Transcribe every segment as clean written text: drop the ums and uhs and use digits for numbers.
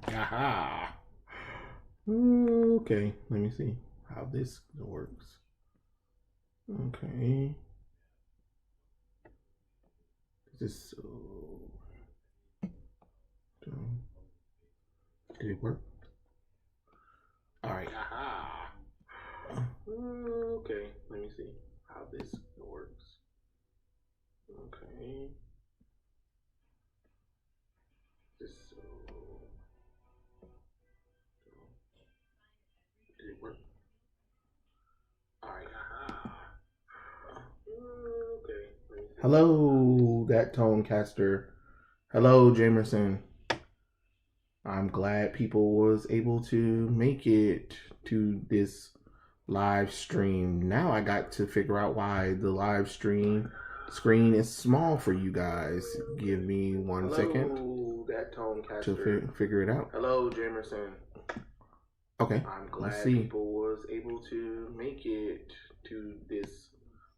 Aha. Okay, let me see how this works. Okay. This is so did it work? All right. Aha. Okay, let me see how this works. Okay. This did it work? All right. Aha. Okay. Hello, that Tonecaster. Hello, Jamerson. I'm glad people was able to make it to this live stream. Now I got to figure out why the live stream screen is small for you guys. Give me one second that to figure it out. Hello, Jamerson. Okay, I'm glad people was able to make it to this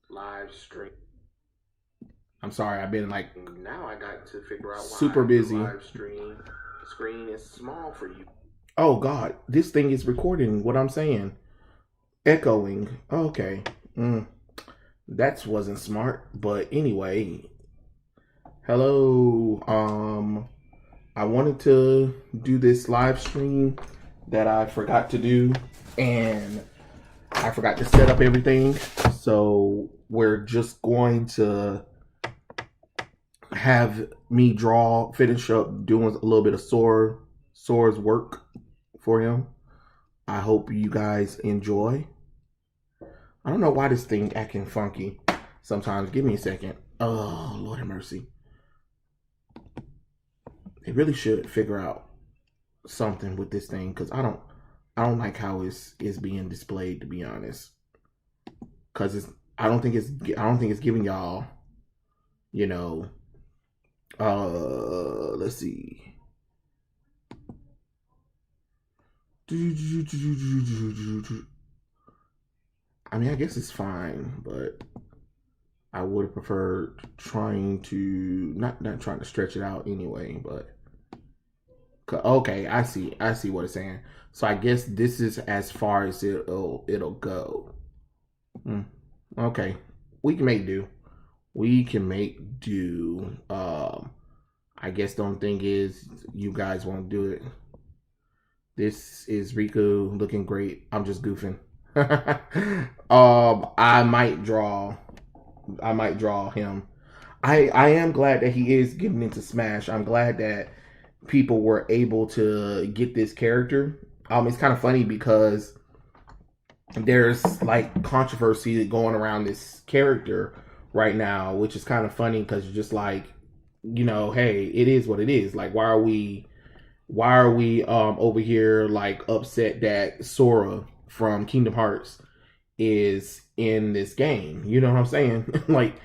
live stream. I'm sorry, I've been like now I got to figure out why super busy. The live stream screen is small for you. Oh God, this thing is recording what I'm saying. Echoing. Okay. That wasn't smart, but anyway. Hello. I wanted to do this live stream that I forgot to do, and I forgot to set up everything. So we're just going to have me finish up doing a little bit of Sora's work for him. I hope you guys enjoy. I don't know why this thing acting funky sometimes. Give me a second. Oh, Lord have mercy. They really should figure out something with this thing, because I don't like how it's being displayed, to be honest. Because I don't think it's giving y'all, you know, let's see. I mean, I guess it's fine, but I would have preferred trying to not trying to stretch it out anyway. But okay, I see what it's saying. So I guess this is as far as it'll go. Okay, we can make do. We can make do. I guess the only thing is you guys won't do it. This is Riku looking great. I'm just goofing. I might draw him. I am glad that he is getting into Smash. I'm glad that people were able to get this character. It's kind of funny because there's like controversy going around this character right now, which is kind of funny because you're just like, you know, hey, it is what it is. Like, why are we over here like upset that Sora from Kingdom Hearts is in this game? You know what I'm saying? Like,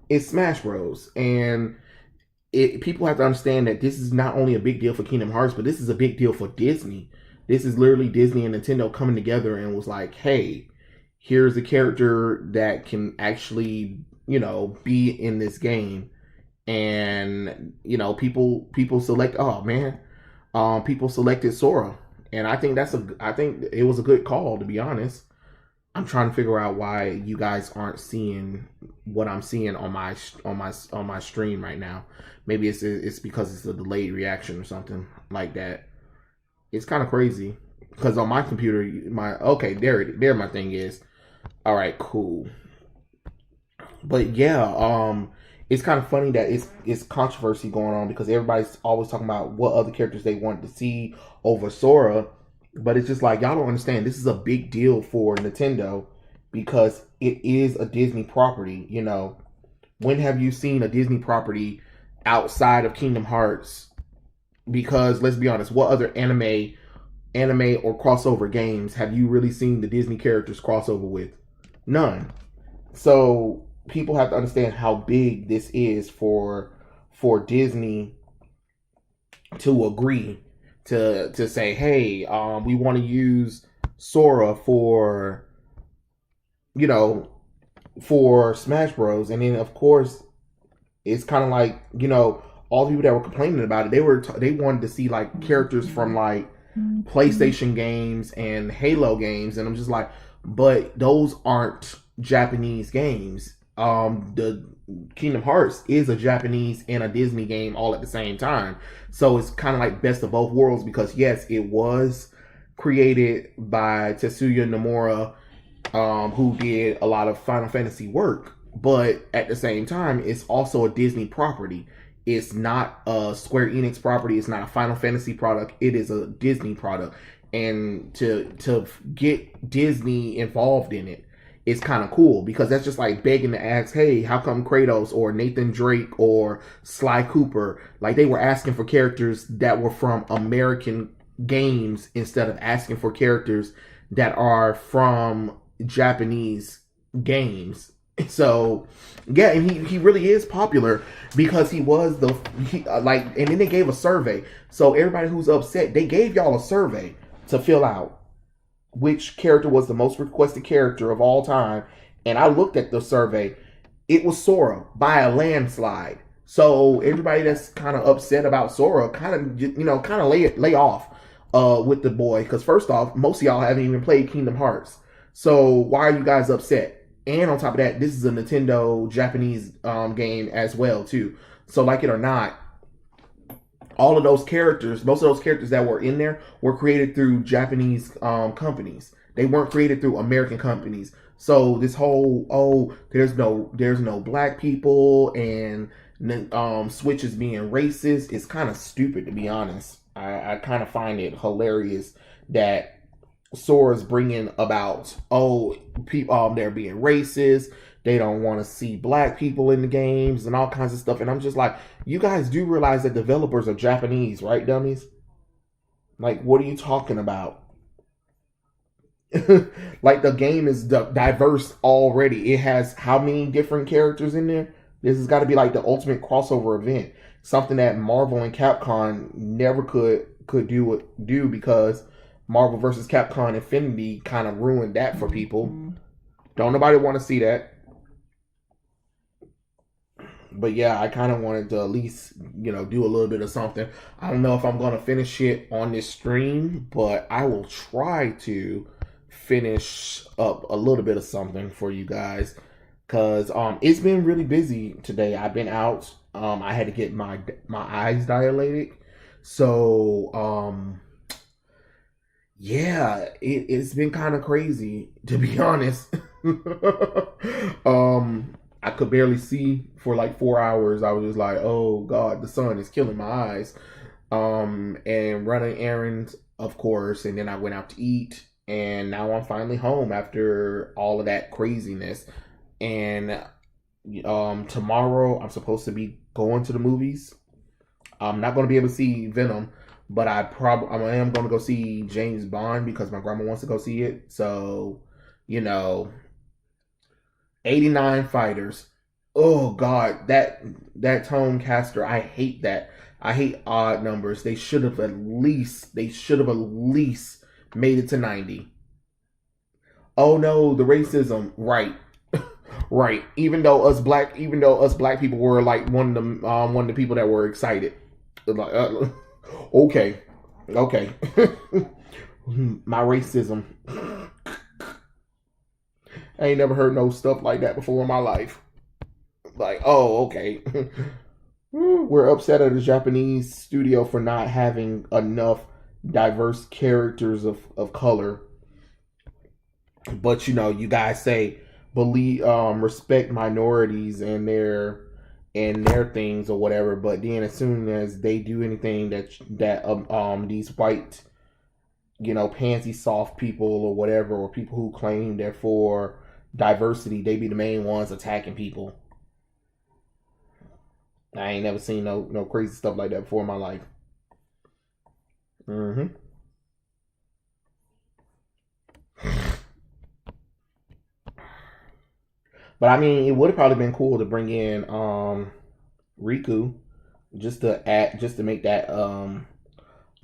it's Smash Bros. And people have to understand that this is not only a big deal for Kingdom Hearts, but this is a big deal for Disney. This is literally Disney and Nintendo coming together and was like, hey, here's a character that can actually, you know, be in this game. And, you know, people select, oh man, people selected Sora. And I think I think it was a good call, to be honest. I'm trying to figure out why you guys aren't seeing what I'm seeing on my stream right now. Maybe it's because it's a delayed reaction or something like that. It's kind of crazy because on my computer, there my thing is. All right, cool. But yeah, it's kind of funny that it's controversy going on because everybody's always talking about what other characters they want to see over Sora. But it's just like, y'all don't understand. This is a big deal for Nintendo because it is a Disney property. You know, when have you seen a Disney property outside of Kingdom Hearts? Because let's be honest, what other anime or crossover games have you really seen the Disney characters crossover with? None. So people have to understand how big this is for Disney to agree to say, hey, we want to use Sora for, you know, for Smash Bros. And then of course it's kind of like, you know, all the people that were complaining about it, they wanted to see like characters from like PlayStation games and Halo games, and I'm just like, but those aren't Japanese games. The Kingdom Hearts is a Japanese and a Disney game all at the same time, so it's kind of like best of both worlds, because yes, it was created by Tetsuya Nomura, who did a lot of Final Fantasy work, but at the same time, it's also a Disney property. It's not a Square Enix property. It's not a Final Fantasy product. It is a Disney product. And to get Disney involved in it, it's kind of cool, because that's just like begging to ask, hey, how come Kratos or Nathan Drake or Sly Cooper, like they were asking for characters that were from American games instead of asking for characters that are from Japanese games. So yeah, and he really is popular because he was like, and then they gave a survey. So everybody who's upset, they gave y'all a survey to fill out which character was the most requested character of all time. And I looked at the survey. It was Sora by a landslide. So everybody that's kind of upset about Sora, kind of lay off with the boy, because first off, most of y'all haven't even played Kingdom Hearts. So why are you guys upset? And on top of that, this is a Nintendo Japanese game as well too. So like it or not, all of those characters, most of those characters that were in there were created through Japanese companies. They weren't created through American companies. So this whole, there's no black people, and Switch is being racist, is kind of stupid, to be honest. I kind of find it hilarious that Sora's bringing about, people, they're being racist. They don't want to see black people in the games and all kinds of stuff. And I'm just like, you guys do realize that developers are Japanese, right, dummies? Like, what are you talking about? Like, the game is diverse already. It has how many different characters in there? This has got to be like the ultimate crossover event. Something that Marvel and Capcom never could do because Marvel vs. Capcom Infinity kind of ruined that for people. Don't nobody want to see that. But yeah, I kind of wanted to at least, do a little bit of something. I don't know if I'm going to finish it on this stream, but I will try to finish up a little bit of something for you guys. Because it's been really busy today. I've been out. I had to get my eyes dilated. So, yeah, it's been kind of crazy, to be honest. I could barely see for like 4 hours. I was just like, oh God, the sun is killing my eyes. And running errands, of course. And then I went out to eat. And now I'm finally home after all of that craziness. And tomorrow I'm supposed to be going to the movies. I'm not going to be able to see Venom, but I am going to go see James Bond because my grandma wants to go see it. So, 89 Fighters. Oh God, that tone caster, I hate that. I hate odd numbers. They should have at least made it to 90. Oh no, the racism, right. Right. Even though us black people were like one of the people that were excited. Like, okay. My racism. I ain't never heard no stuff like that before in my life. Like, oh, okay. We're upset at the Japanese studio for not having enough diverse characters of color. But you guys say respect minorities and their things or whatever, but then as soon as they do anything that these white pansy soft people or whatever, or people who claim they're for diversity, they be the main ones attacking people. I ain't never seen no crazy stuff like that before in my life. But I mean, it would have probably been cool to bring in Riku just to make that a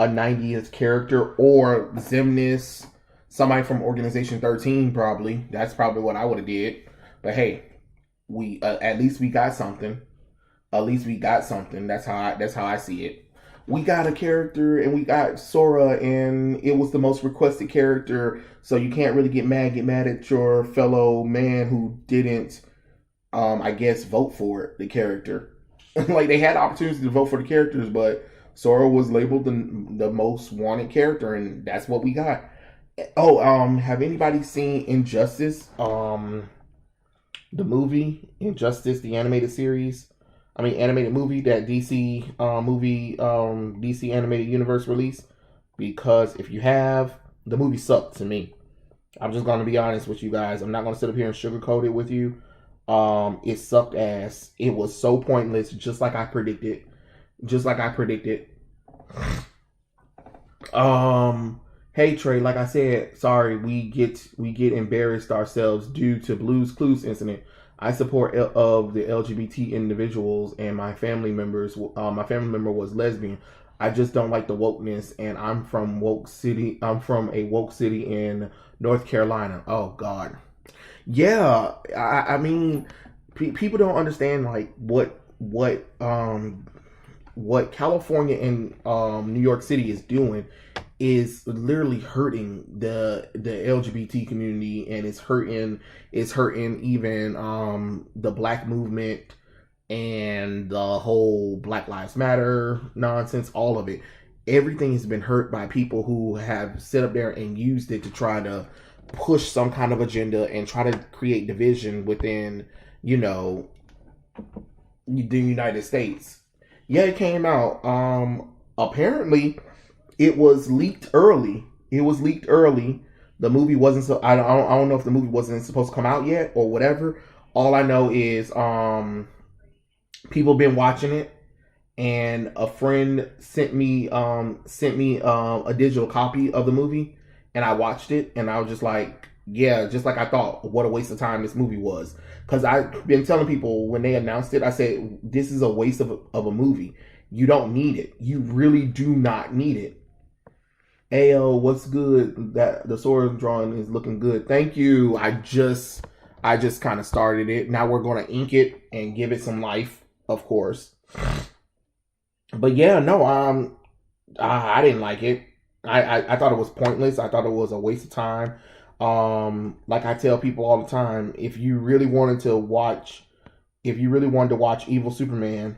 90th character, or Xemnas, somebody from Organization 13 probably. That's probably what I would have did. But hey, we at least we got something. At least we got something. That's how I see it. We got a character and we got Sora and it was the most requested character, so you can't really get mad at your fellow man who didn't I guess vote for it, the character. Like they had opportunities to vote for the characters, but Sora was labeled the most wanted character, and that's what we got. Oh, have anybody seen Injustice? The movie Injustice, the animated series. I mean, animated movie that DC animated universe released. Because if you have, the movie sucked to me. I'm just gonna be honest with you guys. I'm not gonna sit up here and sugarcoat it with you. It sucked ass. It was so pointless, just like I predicted. Just like I predicted. Hey Trey, like I said, sorry, we get embarrassed ourselves due to Blue's Clues incident. I support of the LGBT individuals and my family members. My family member was lesbian. I just don't like the wokeness, and I'm from woke city. I'm from a woke city in North Carolina. Oh God, yeah. I mean, people don't understand like what California and New York City is doing is literally hurting the LGBT community, and it's hurting even the black movement and the whole Black Lives Matter nonsense, all of it. Everything has been hurt by people who have set up there and used it to try to push some kind of agenda and try to create division within, you know, the United States. Yeah, it came out. Apparently, it was leaked early. It was leaked early. The movie wasn't so. I don't know if the movie wasn't supposed to come out yet or whatever. All I know is people been watching it, and a friend sent me a digital copy of the movie, and I watched it, and I was just like, yeah, just like I thought. What a waste of time this movie was. Because I've been telling people when they announced it, I said this is a waste of a movie. You don't need it. You really do not need it. Ayo, what's good? That the Sora drawing is looking good. Thank you. I just kind of started it. Now we're gonna ink it and give it some life, of course. But yeah, no, I didn't like it. I thought it was pointless. I thought it was a waste of time. Like I tell people all the time, if you really wanted to watch Evil Superman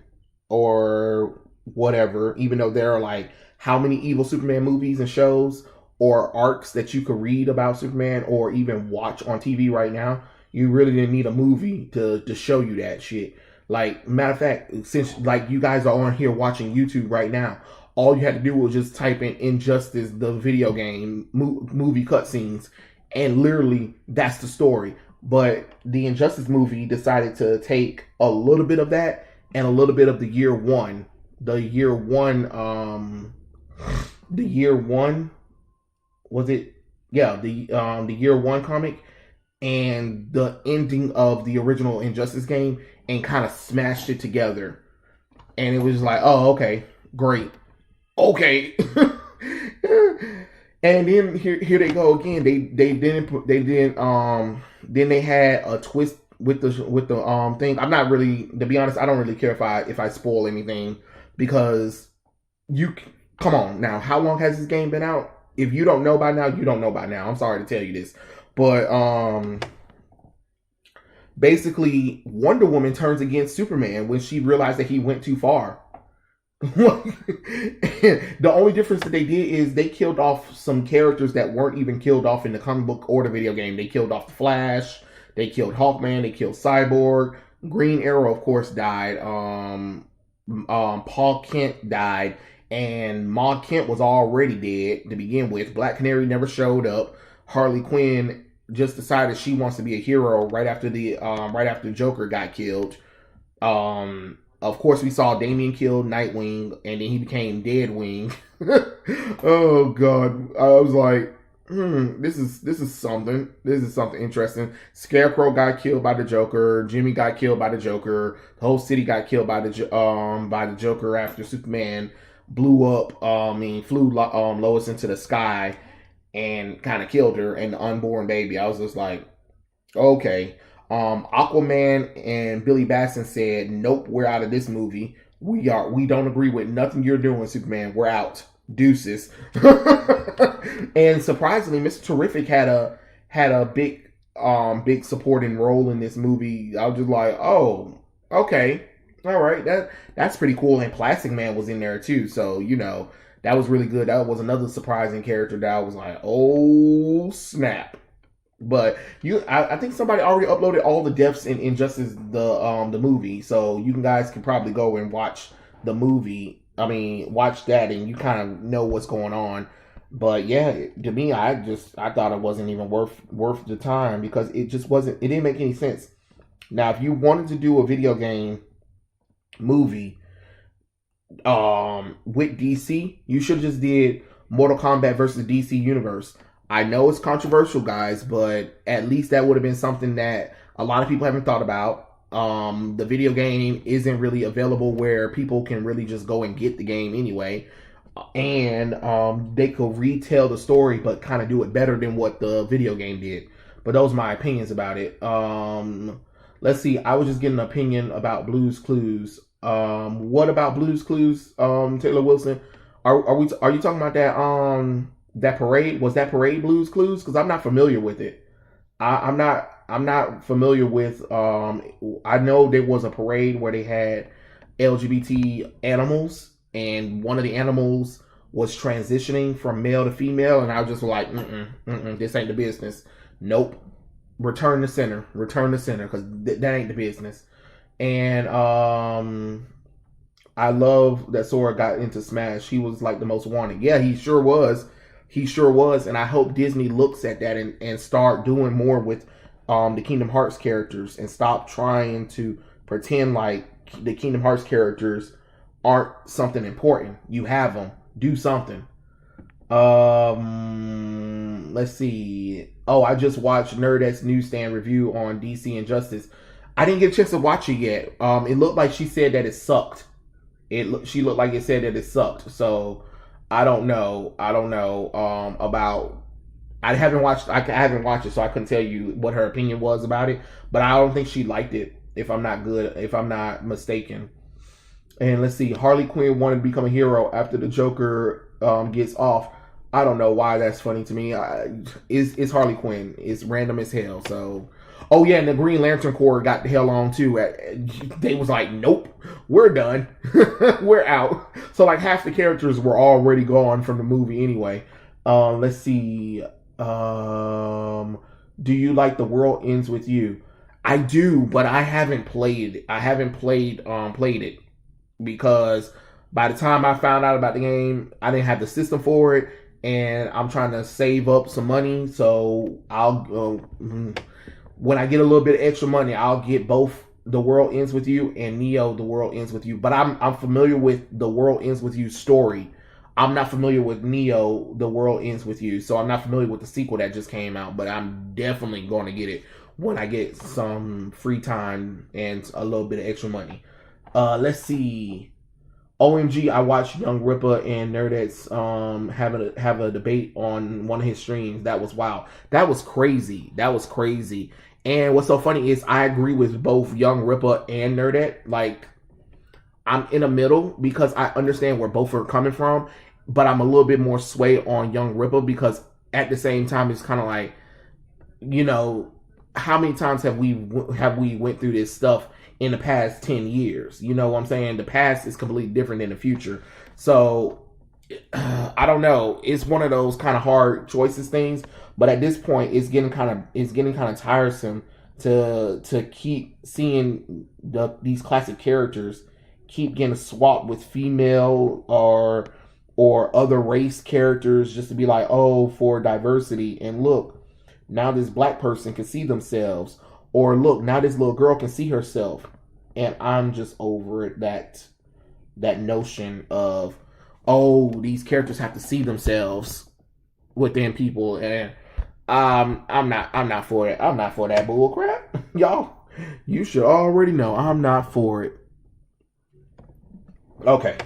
or whatever, even though there are like how many Evil Superman movies and shows or arcs that you could read about Superman or even watch on TV right now, you really didn't need a movie to show you that shit. Like, matter of fact, since like you guys are on here watching YouTube right now, all you had to do was just type in Injustice, the video game, movie cutscenes, and literally that's the story. But the Injustice movie decided to take a little bit of that and a little bit of the year one was it? Yeah, the year one comic and the ending of the original Injustice game and kind of smashed it together. And it was like, oh, okay, great, okay. And then here they go again. Then they had a twist with the thing. I'm not really, to be honest, I don't really care if I spoil anything, because you come on now. How long has this game been out? If you don't know by now, you don't know by now. I'm sorry to tell you this, but basically Wonder Woman turns against Superman when she realized that he went too far. The only difference that they did is they killed off some characters that weren't even killed off in the comic book or the video game. They killed off the Flash, they killed Hawkman, they killed Cyborg, Green Arrow of course died, Paul Kent died, and Ma Kent was already dead to begin with. Black Canary never showed up. Harley Quinn just decided she wants to be a hero right after Joker got killed. Of course, we saw Damian kill Nightwing, and then he became Deadwing. Oh God, I was like, this is something. This is something interesting. Scarecrow got killed by the Joker. Jimmy got killed by the Joker. The whole city got killed by the Joker after Superman blew up. Flew Lois into the sky and kind of killed her and the unborn baby. I was just like, okay. Aquaman and Billy Batson said, "Nope, we're out of this movie. We don't agree with nothing you're doing, Superman. We're out. Deuces." And surprisingly, Mr. Terrific had a big supporting role in this movie. I was just like, oh, okay, all right, that's pretty cool. And Plastic Man was in there too, so that was really good. That was another surprising character that I was like, oh snap. But I think somebody already uploaded all the deaths in Injustice the movie, so you guys can probably go and watch the movie. I mean, watch that, and you kind of know what's going on. But yeah, to me, I thought it wasn't even worth the time, because it just wasn't. It didn't make any sense. Now, if you wanted to do a video game movie with DC, you should just did Mortal Kombat versus DC Universe. I know it's controversial, guys, but at least that would have been something that a lot of people haven't thought about. The video game isn't really available where people can really just go and get the game anyway. And they could retell the story, but kind of do it better than what the video game did. But those are my opinions about it. Let's see. I was just getting an opinion about Blue's Clues. What about Blue's Clues, Taylor Wilson? Are you talking about that parade? Was that parade Blue's Clues? Because I'm not familiar with it. I'm not familiar with. I know there was a parade where they had LGBT animals, and one of the animals was transitioning from male to female, and I was just like, this ain't the business. Nope. Return to center, because that ain't the business. And I love that Sora got into Smash. He was like the most wanted. Yeah, he sure was. And I hope Disney looks at that and start doing more with the Kingdom Hearts characters, and stop trying to pretend like the Kingdom Hearts characters aren't something important. You have them. Do something. Let's see. Oh, I just watched Nerdette's newsstand review on DC Injustice. I didn't get a chance to watch it yet. It looked like she said that it sucked. She looked like it said that it sucked. So I don't know. About. I haven't watched it, so I couldn't tell you what her opinion was about it. But I don't think she liked it. If I'm not mistaken. And let's see. Harley Quinn wanted to become a hero after the Joker gets off. I don't know why that's funny to me. It's Harley Quinn. It's random as hell. So, oh yeah, and the Green Lantern Corps got the hell on too. They was like, nope, we're done. We're out. So like half the characters were already gone from the movie anyway. Let's see. Do you like The World Ends With You? I do, but I haven't played it. I haven't played it, because by the time I found out about the game, I didn't have the system for it, and I'm trying to save up some money. So I'll when I get a little bit of extra money, I'll get both The World Ends With You and Neo The World Ends With You. But I'm familiar with The World Ends With You story. I'm not familiar with Neo The World Ends With You, so I'm not familiar with the sequel that just came out. But I'm definitely going to get it when I get some free time and a little bit of extra money. Let's see. OMG, I watched Young Ripper and Nerdette's have a debate on one of his streams. That was wild. That was crazy. And what's so funny is I agree with both Young Ripper and Nerdette. Like, I'm in the middle because I understand where both are coming from, but I'm a little bit more sway on Young Ripper, because at the same time it's kind of like, how many times have we went through this stuff in the past 10 years? You know what I'm saying? The past is completely different than the future. So I don't know. It's one of those kind of hard choices things, but at this point it's getting kind of tiresome to keep seeing these classic characters keep getting swapped with female or other race characters, just to be like, oh, for diversity. And look, now this black person can see themselves. Or look, now this little girl can see herself. And I'm just over it, that notion of, oh, these characters have to see themselves within people. And I'm not for it. I'm not for that bull crap. Y'all, you should already know I'm not for it. Okay.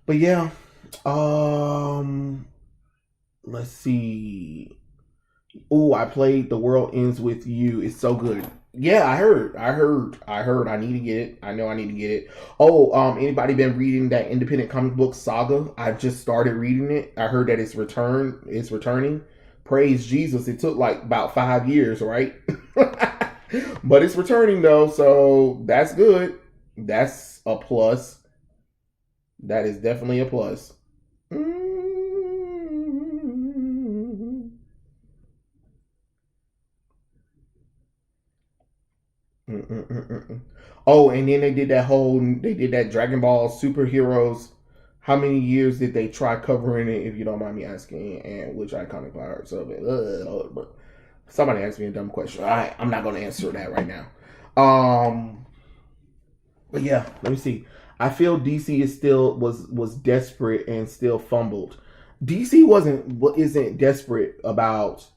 But yeah, let's see. Oh, I played The World Ends With You. It's so good. Yeah, I need to get it. I know I need to get it. Oh, anybody been reading that independent comic book Saga? I just started reading it. I heard that it's returning. Praise Jesus. It took like about 5 years, right? But it's returning though, so that's good. That's a plus. That is definitely a plus. Mm-mm-mm-mm. Oh, and then they did that Dragon Ball superheroes. How many years did they try covering it, if you don't mind me asking, and which iconic parts of it? But somebody asked me a dumb question. I'm not going to answer that right now. But yeah, let me see. I feel DC is still was desperate and still fumbled. DC isn't desperate about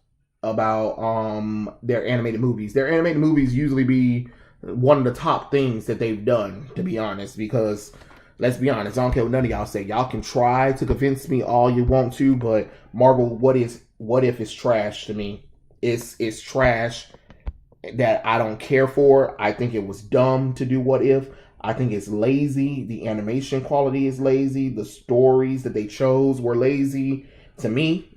their animated movies. Their animated movies usually be one of the top things that they've done, to be honest, because let's be honest, I don't care what none of y'all say. Y'all can try to convince me all you want to, but Marvel, what if it's trash to me? It's trash that I don't care for. I think it was dumb to do What If. I think it's lazy. The animation quality is lazy. The stories that they chose were lazy to me.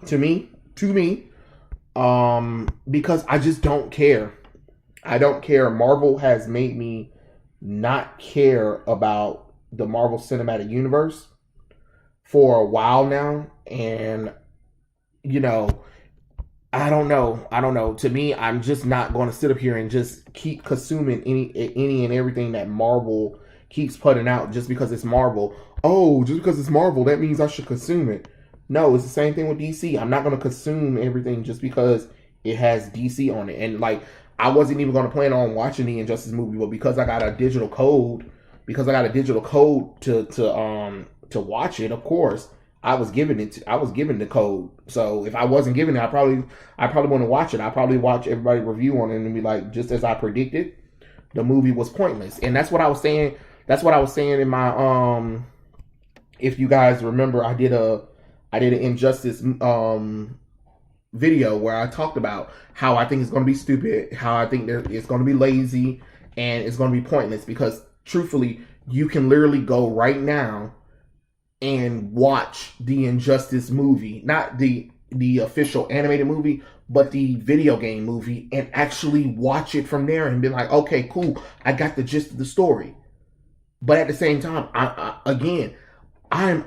Because I just don't care. I don't care. Marvel has made me not care about the Marvel Cinematic Universe for a while now, and you know, I don't know. To me, I'm just not going to sit up here and just keep consuming any and everything that Marvel keeps putting out just because it's Marvel. Oh, just because it's Marvel, that means I should consume it. No, it's the same thing with DC. I'm not going to consume everything just because it has DC on it. And like, I wasn't even going to plan on watching the Injustice movie, but because I got a digital code, to watch it, of course, I was given the code. So if I wasn't given it, I probably wouldn't watch it. I probably watch everybody review on it and be like, just as I predicted, the movie was pointless. And that's what I was saying. That's what I was saying in my if you guys remember, I did an Injustice video where I talked about how I think it's going to be stupid, how I think it's going to be lazy, and it's going to be pointless because truthfully, you can literally go right now and watch the Injustice movie, not the official animated movie, but the video game movie, and actually watch it from there and be like, okay, cool, I got the gist of the story. But at the same time, I'm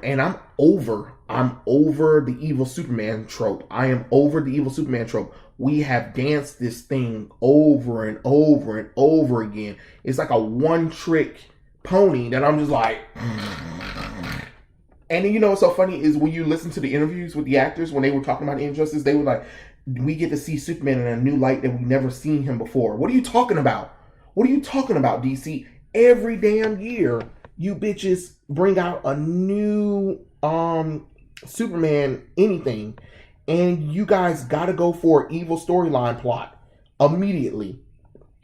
over the evil Superman trope. I am over the evil Superman trope. We have danced this thing over and over and over again. It's like a one-trick pony that I'm just like. And you know what's so funny is when you listen to the interviews with the actors when they were talking about Injustice, they were like, we get to see Superman in a new light that we've never seen him before. What are you talking about? What are you talking about, DC? Every damn year, you bitches bring out a new Superman anything, and you guys gotta go for evil storyline plot immediately.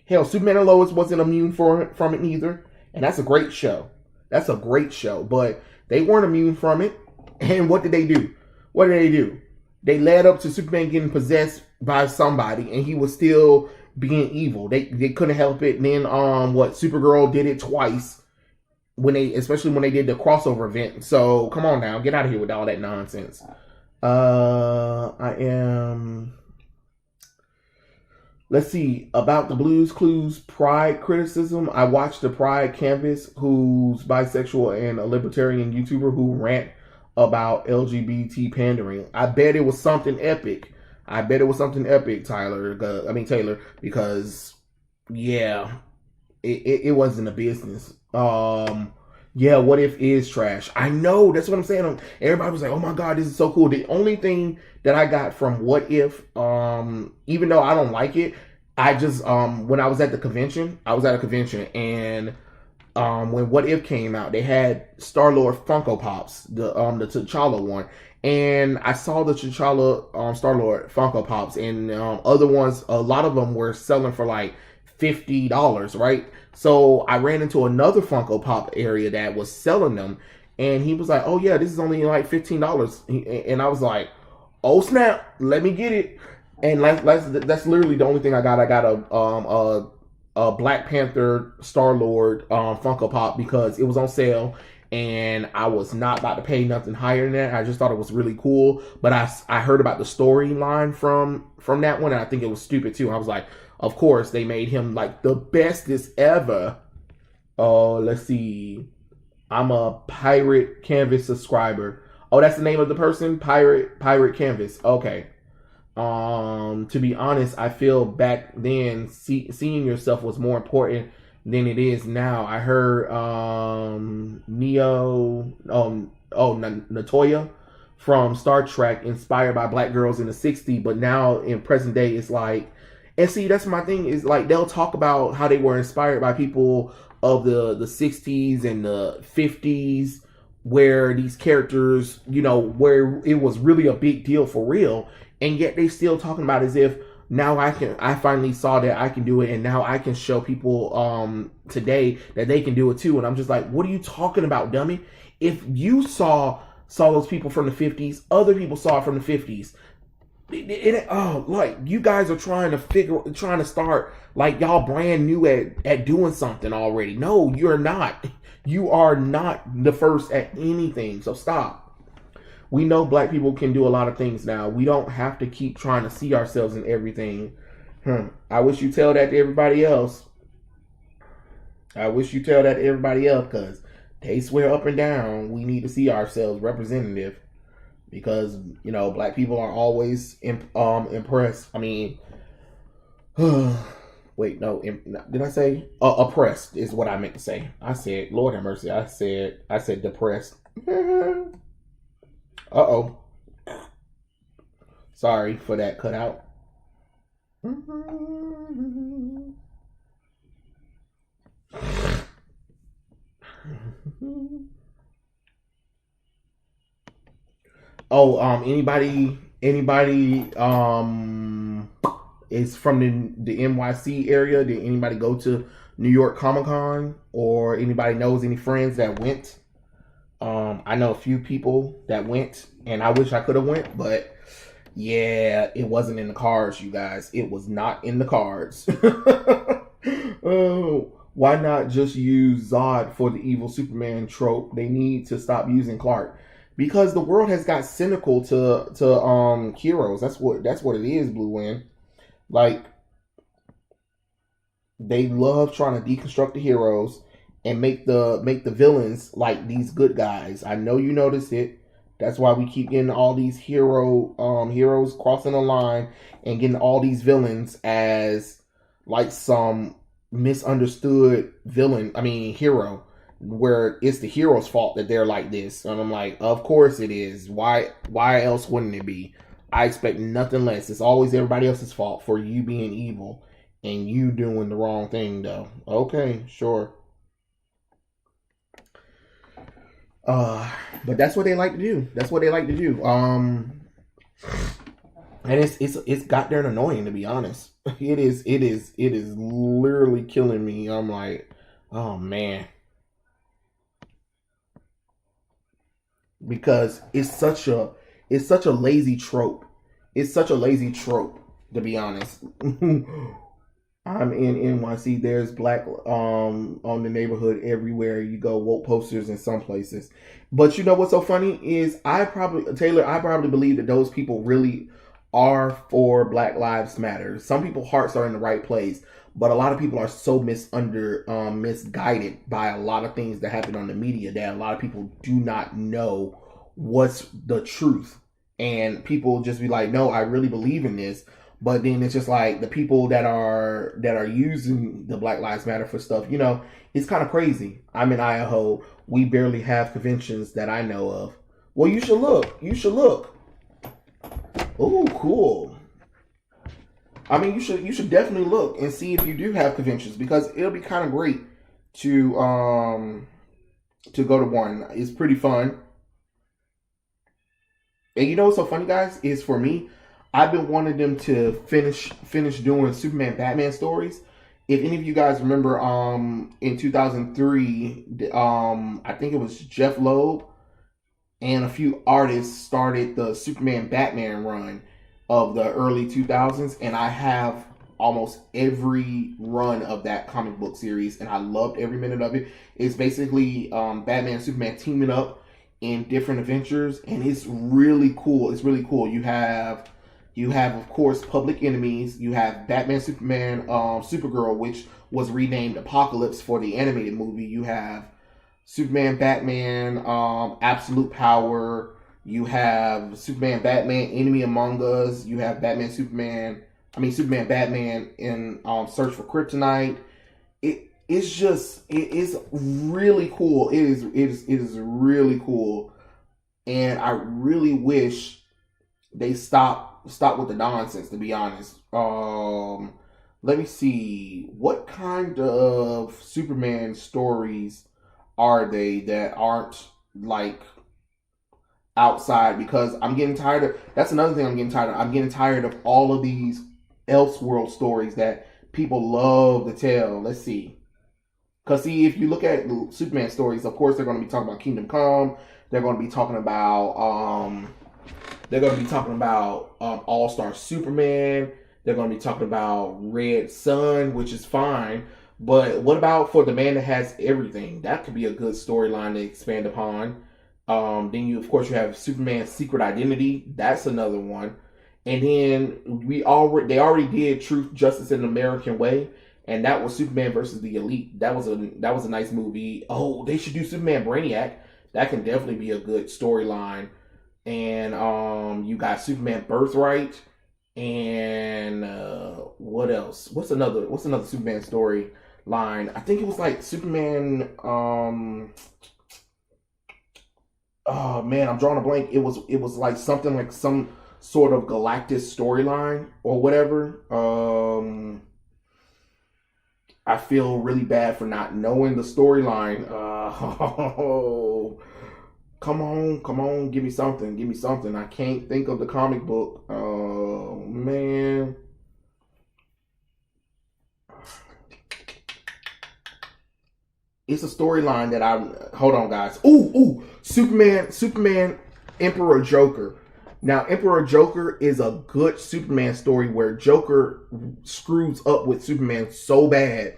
Hell, Superman and Lois wasn't immune from it either, and that's a great show. But they weren't immune from it. And what did they do? They led up to Superman getting possessed by somebody, and he was still being evil. They couldn't help it. And then Supergirl did it twice especially when they did the crossover event. So come on now, get out of here with all that nonsense. Let's see, about the Blues Clues Pride criticism. I watched the Pride Canvas, who's bisexual and a libertarian YouTuber who rant about LGBT pandering. I bet it was something epic. Taylor, because yeah, it wasn't a business. Yeah, What If is trash. I know, that's what I'm saying. Everybody was like, oh my God, this is so cool. The only thing that I got from What If, even though I don't like it, I just, when I was at a convention, and when What If came out, they had Star-Lord Funko Pops, the T'Challa one. And I saw the T'Challa Star-Lord Funko Pops, and other ones, a lot of them were selling for like $50, right? So I ran into another Funko Pop area that was selling them, and he was like, oh yeah, this is only like $15. And I was like, oh snap, let me get it. And that's literally the only thing I got. I got a Black Panther Star Lord Funko Pop because it was on sale, and I was not about to pay nothing higher than that. I just thought it was really cool, but I heard about the storyline from that one, and I think it was stupid too. I was like, of course they made him like the bestest ever. Oh, let's see. I'm a Pirate Canvas subscriber. Oh, that's the name of the person? Pirate Canvas. Okay. To be honest, I feel back then seeing yourself was more important than it is now. I heard Natoya from Star Trek inspired by black girls in the 60s, but now in present day it's like, and see, that's my thing, is like they'll talk about how they were inspired by people of the 60s and the 50s, where these characters, where it was really a big deal for real, and yet they still talking about as if now I finally saw that I can do it, and now I can show people today that they can do it too. And I'm just like, what are you talking about, dummy? If you saw those people from the 50s, other people saw it from the 50s. Like you guys are trying to start like y'all brand new at doing something already. No, you're not. You are not the first at anything. So stop. We know black people can do a lot of things now. We don't have to keep trying to see ourselves in everything. I wish you tell that to everybody else. Because they swear up and down we need to see ourselves representative. Because, black people are always impressed. I mean, wait, no, did I say? Oppressed is what I meant to say. I said, Lord have mercy, I said depressed. Uh-oh. Sorry for that cutout. Oh, anybody is from the NYC area? Did anybody go to New York Comic Con, or anybody knows any friends that went? I know a few people that went, and I wish I could have went, but yeah, it wasn't in the cards, you guys. It was not in the cards. Oh, why not just use Zod for the evil Superman trope? They need to stop using Clark, because the world has got cynical to heroes. That's what it is, Blue Wind. Like, they love trying to deconstruct the heroes and make the villains like these good guys. I know you notice it. That's why we keep getting all these heroes crossing the line and getting all these villains as like some misunderstood hero, where it's the hero's fault that they're like this. And I'm like, of course it is. Why else wouldn't it be? I expect nothing less. It's always everybody else's fault for you being evil and you doing the wrong thing, though. Okay, sure. But that's what they like to do. And it's goddamn annoying, to be honest. It is literally killing me. I'm like, oh man. Because it's such a lazy trope. It's such a lazy trope, to be honest. I'm in NYC. There's black on the neighborhood everywhere you go. Woke posters in some places. But you know what's so funny is I probably believe that those people really are for Black Lives Matter. Some people's hearts are in the right place, but a lot of people are so misguided by a lot of things that happen on the media that a lot of people do not know what's the truth. And people just be like, no, I really believe in this. But then it's just like the people that are using the Black Lives Matter for stuff, it's kind of crazy. I'm in Idaho. We barely have conventions that I know of. Well, you should look. Oh, cool. I mean, you should definitely look and see if you do have conventions, because it'll be kind of great to go to one. It's pretty fun. And you know what's so funny, guys, is for me, I've been wanting them to finish doing Superman Batman stories. If any of you guys remember, in 2003, I think it was Jeff Loeb and a few artists started the Superman Batman run. of the early 2000s, and I have almost every run of that comic book series, and I loved every minute of it. It's basically Batman and Superman teaming up in different adventures, and it's really cool. It's really cool. You have of course Public Enemies. You have Batman, Superman, Supergirl, which was renamed Apocalypse for the animated movie. You have Superman, Batman, Absolute Power. You have Superman, Batman, Enemy Among Us. You have Superman, Batman in Search for Kryptonite. It is really cool. It is really cool, and I really wish they stop with the nonsense. To be honest, let me see, what kind of Superman stories are they that aren't like outside? Because I'm getting tired of. That's another thing I'm getting tired of. I'm getting tired of all of these Elseworld stories that people love to tell. Let's see. Because see, if you look at Superman stories, of course they're going to be talking about Kingdom Come. They're going to be talking about All Star Superman. They're going to be talking about Red Sun, which is fine. But what about for the man that has everything? That could be a good storyline to expand upon. Then you have Superman's secret identity. That's another one. And then they already did Truth, Justice, and American Way, and that was Superman versus the Elite. That was a nice movie. Oh, they should do Superman Brainiac. That can definitely be a good storyline. And you got Superman Birthright, and what else? What's another Superman story line? I think it was like Superman. Oh man, I'm drawing a blank. It was like something like some sort of Galactus storyline or whatever. I feel really bad for not knowing the storyline. Come on, give me something. I can't think of the comic book. Oh man. It's a storyline that hold on, guys. Ooh, Superman, Emperor Joker. Now, Emperor Joker is a good Superman story where Joker screws up with Superman so bad,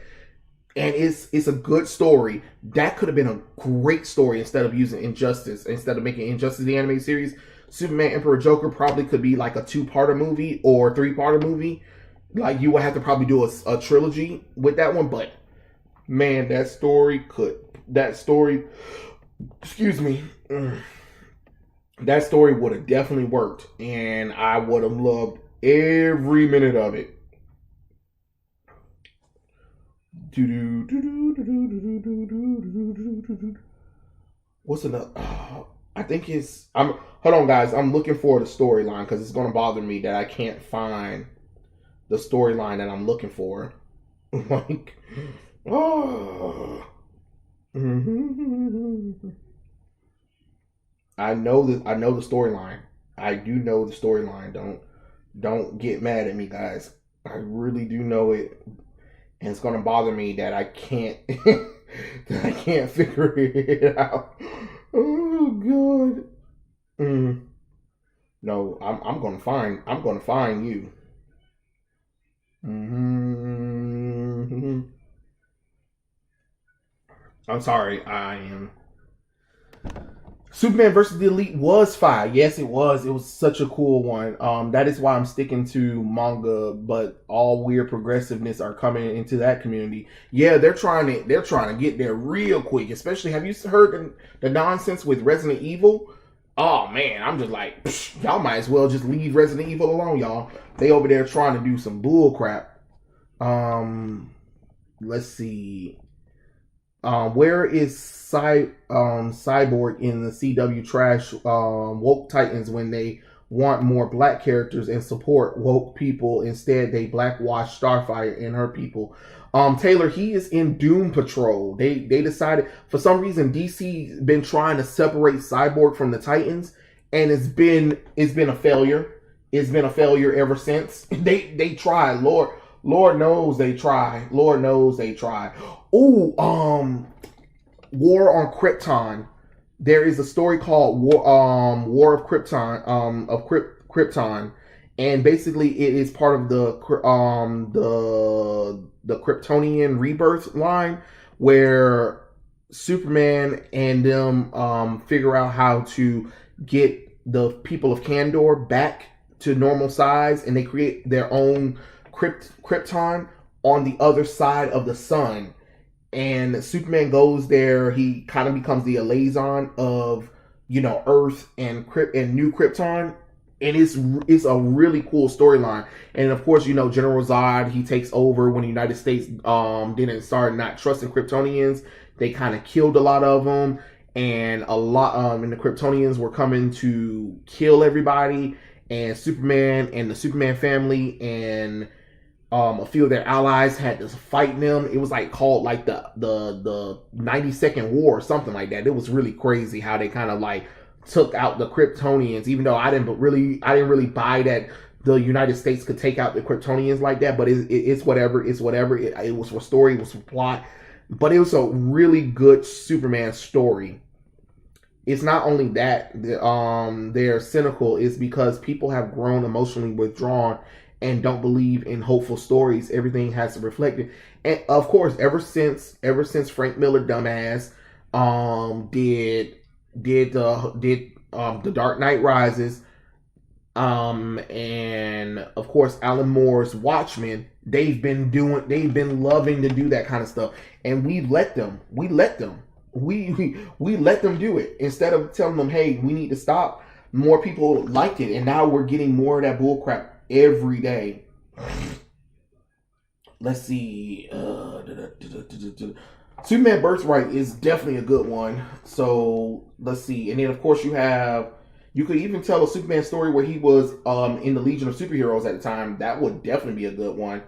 and it's a good story. That could have been a great story instead of using Injustice. Instead of making Injustice the animated series, Superman, Emperor Joker probably could be like a 2-parter movie or 3-parter movie. Like, you would have to probably do a trilogy with that one, but man, excuse me. That story would have definitely worked, and I would have loved every minute of it. What's another? I think it's. Hold on, guys. I'm looking for the storyline because it's going to bother me that I can't find the storyline that I'm looking for. Like, oh. I know the storyline. I do know the storyline. Don't get mad at me, guys. I really do know it, and it's gonna bother me that I can't that I can't figure it out. Oh God. No, I'm gonna find you. I'm sorry. I am. Superman versus the Elite was fire. Yes, it was. It was such a cool one. That is why I'm sticking to manga, but all weird progressiveness are coming into that community. Yeah, they're trying to get there real quick. Especially, have you heard the nonsense with Resident Evil? Oh man, I'm just like, y'all might as well just leave Resident Evil alone, y'all. They over there trying to do some bull crap. Let's see. Where is Cyborg in the CW trash woke Titans when they want more black characters and support woke people? Instead, they blackwash Starfire and her people. Taylor, he is in Doom Patrol. They decided, for some reason, DC's been trying to separate Cyborg from the Titans, and it's been a failure. It's been a failure ever since. They tried. Lord knows they try. Lord knows they try. Ooh, War on Krypton. There is a story called War of Krypton. Krypton, and basically it is part of the Kryptonian rebirth line, where Superman and them figure out how to get the people of Kandor back to normal size, and they create their own Krypton on the other side of the sun. And Superman goes there. He kind of becomes the liaison of, Earth and New Krypton, and it's a really cool storyline. And of course, General Zod, he takes over when the United States didn't start not trusting Kryptonians. They kind of killed a lot of them, and and the Kryptonians were coming to kill everybody. And Superman and the Superman family and a few of their allies had to fight them. It was like called like the 90-second war or something like that. It was really crazy how they kind of like took out the Kryptonians, even though I didn't really buy that the United States could take out the Kryptonians like that. But it's whatever. It's whatever. It was for story. It was for plot. But it was a really good Superman story. It's not only that they're cynical. It's because people have grown emotionally withdrawn and don't believe in hopeful stories. Everything has to reflect it. And of course, ever since Frank Miller dumbass did the Dark Knight Rises, and of course Alan Moore's Watchmen, they've been loving to do that kind of stuff, and we let them do it instead of telling them, hey, we need to stop. More people liked it, and now we're getting more of that bullcrap every day. Let's see. Superman Birthright is definitely a good one. So let's see. And then of course you could even tell a Superman story where he was in the Legion of Superheroes at the time. That would definitely be a good one.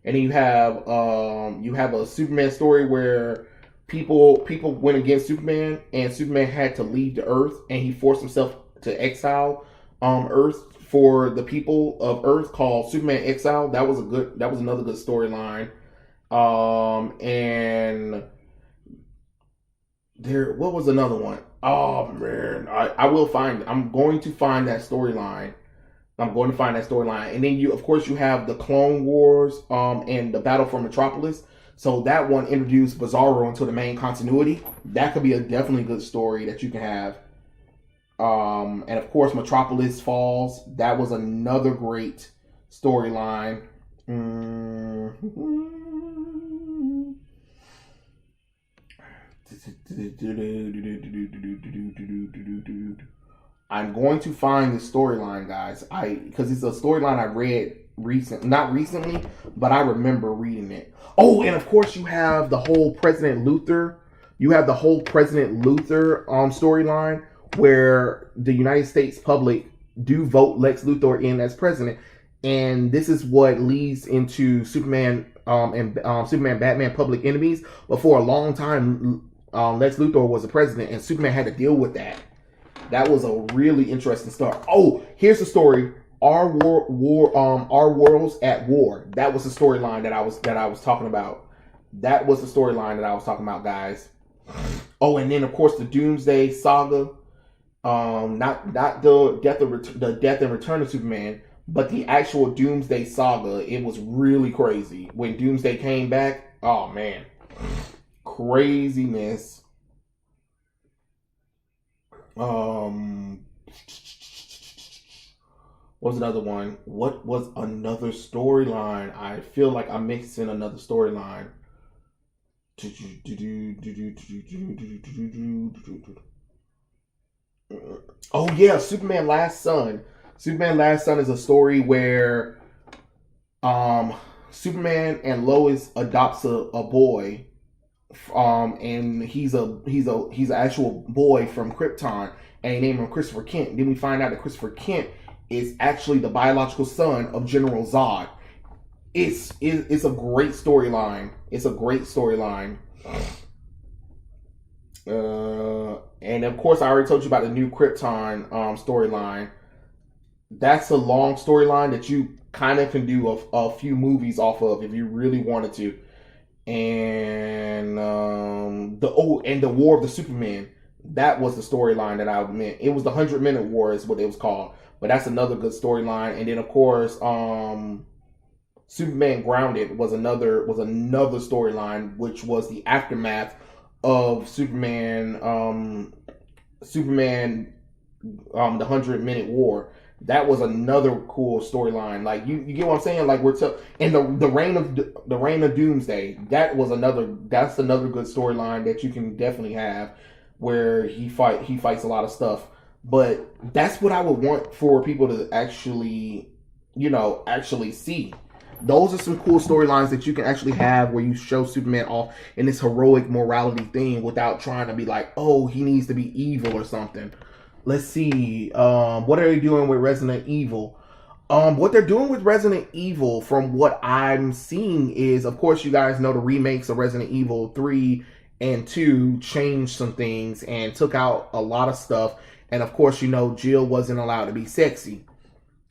And then you have a Superman story where people went against Superman, and Superman had to leave the Earth, and he forced himself to exile Earth for the people of Earth, called Superman Exile. That was another good storyline. And what was another one? Oh man, I'm going to find that storyline. And then you have the Clone Wars and the Battle for Metropolis. So that one introduced Bizarro into the main continuity. That could be a definitely good story that you can have. And of course, Metropolis Falls. That was another great storyline. I'm going to find the storyline, guys. Because it's a storyline I read not recently, but I remember reading it. Oh, and of course you have the whole President Luthor. Storyline where the United States public do vote Lex Luthor in as president, and this is what leads into Superman and Superman Batman Public Enemies. But for a long time, Lex Luthor was the president, and Superman had to deal with that. That was a really interesting story. Oh, here's the story. Our worlds at war. That was the storyline that I was talking about. That was the storyline that I was talking about, guys. Oh, and then of course the Doomsday Saga. Not the death and return of Superman, but the actual Doomsday Saga. It was really crazy when Doomsday came back. Oh man, craziness. What was another one? What was another storyline? I feel like I'm mixing another storyline. Oh yeah, Superman Last Son. Superman Last Son is a story where Superman and Lois adopts a boy, and he's an actual boy from Krypton, and they name him Christopher Kent. Then we find out that Christopher Kent is actually the biological son of General Zod. It's a great storyline. It's a great storyline. And of course, I already told you about the New Krypton storyline. That's a long storyline that you kind of can do a few movies off of if you really wanted to. And the War of the Superman. That was the storyline that I meant. It was the 100-Minute War is what it was called, but that's another good storyline. And then of course, Superman Grounded was another storyline, which was the aftermath of Superman, the 100-Minute War. That was another cool storyline. Like you get what I'm saying? Like and the reign of Doomsday. That's another good storyline that you can definitely have, where he fights a lot of stuff. But that's what I would want for people to actually see. Those are some cool storylines that you can actually have where you show Superman off in this heroic morality thing without trying to be like, oh, he needs to be evil or something. Let's see. What are they doing with Resident Evil? What they're doing with Resident Evil, from what I'm seeing, is, of course, you guys know the remakes of Resident Evil 3 and 2 changed some things and took out a lot of stuff. And, of course, Jill wasn't allowed to be sexy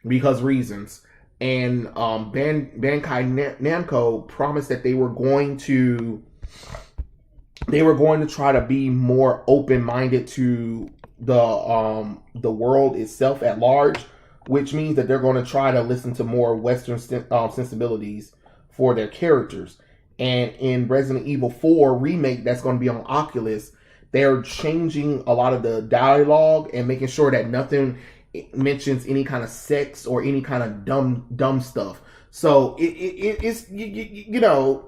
because reasons. And Bandai Namco promised that they were going to try to be more open-minded to the world itself at large, which means that they're going to try to listen to more Western sensibilities for their characters. And in Resident Evil 4 remake, that's going to be on Oculus, they're changing a lot of the dialogue and making sure that nothing mentions any kind of sex or any kind of dumb stuff. So it's if you don't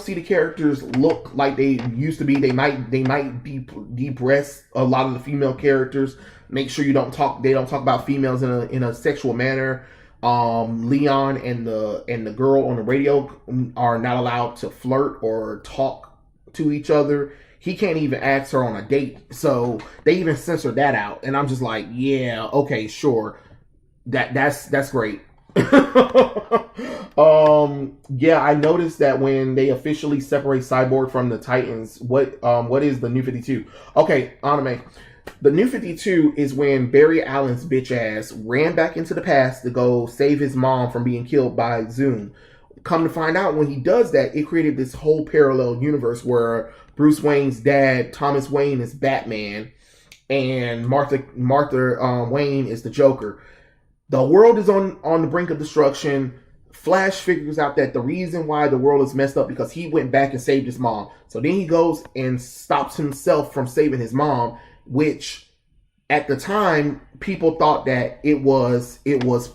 see the characters look like they used to be, they might depress a lot of the female characters. Make sure they don't talk about females in a sexual manner. Leon and the girl on the radio are not allowed to flirt or talk to each other. He can't even ask her on a date. So they even censored that out. And I'm just like, yeah, okay, sure. That's great. Yeah, I noticed that when they officially separate Cyborg from the Titans, what is the New 52? Okay, anime. The New 52 is when Barry Allen's bitch ass ran back into the past to go save his mom from being killed by Zoom. Come to find out, when he does that, it created this whole parallel universe where Bruce Wayne's dad, Thomas Wayne, is Batman, and Martha Wayne is the Joker. The world is on the brink of destruction. Flash figures out that the reason why the world is messed up because he went back and saved his mom. So then he goes and stops himself from saving his mom, which at the time people thought that it was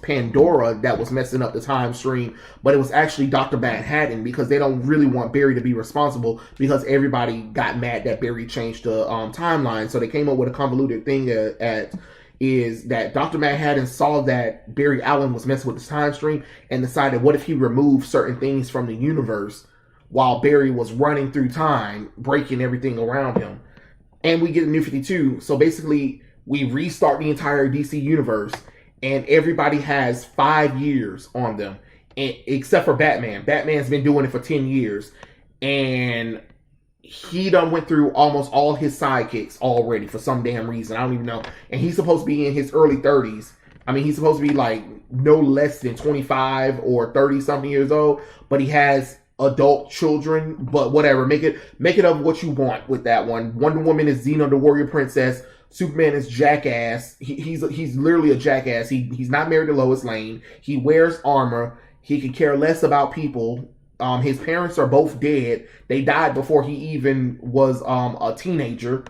Pandora that was messing up the time stream, but it was actually Dr. Manhattan, because they don't really want Barry to be responsible, because everybody got mad that Barry changed the timeline. So they came up with a convoluted thing is that Dr. Manhattan saw that Barry Allen was messing with the time stream and decided, what if he removed certain things from the universe while Barry was running through time, breaking everything around him. And we get a New 52. So basically, we restart the entire DC universe, and everybody has 5 years on them, except for Batman. Batman's been doing it for 10 years, and he done went through almost all his sidekicks already for some damn reason. I don't even know. And he's supposed to be in his early 30s. I mean, he's supposed to be like no less than 25 or 30 something years old, but he has adult children. But whatever, make it of what you want with that one. Wonder Woman is Xena the Warrior Princess. Superman is Jackass. He's literally a jackass. He's not married to Lois Lane. He wears armor. He could care less about people. His parents are both dead. They died before he even was a teenager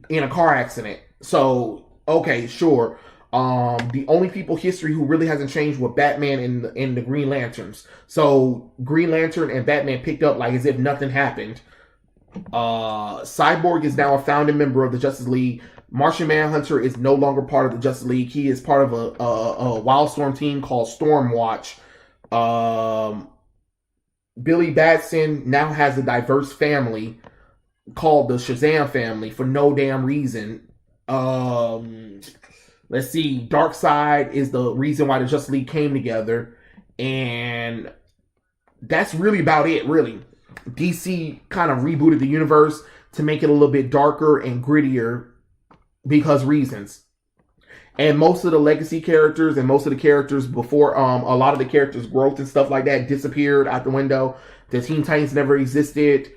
in a car accident. So, okay, sure. The only people history who really hasn't changed were Batman and the Green Lanterns. So Green Lantern and Batman picked up like as if nothing happened. Cyborg is now a founding member of the Justice League. Martian Manhunter is no longer part of the Justice League. He is part of a Wildstorm team called Stormwatch. Billy Batson now has a diverse family called the Shazam family for no damn reason. Let's see. Darkseid is the reason why the Justice League came together. And that's really about it, really. DC kind of rebooted the universe to make it a little bit darker and grittier because reasons. And most of the legacy characters and most of the characters before, a lot of the characters' growth and stuff like that disappeared out the window. The Teen Titans never existed.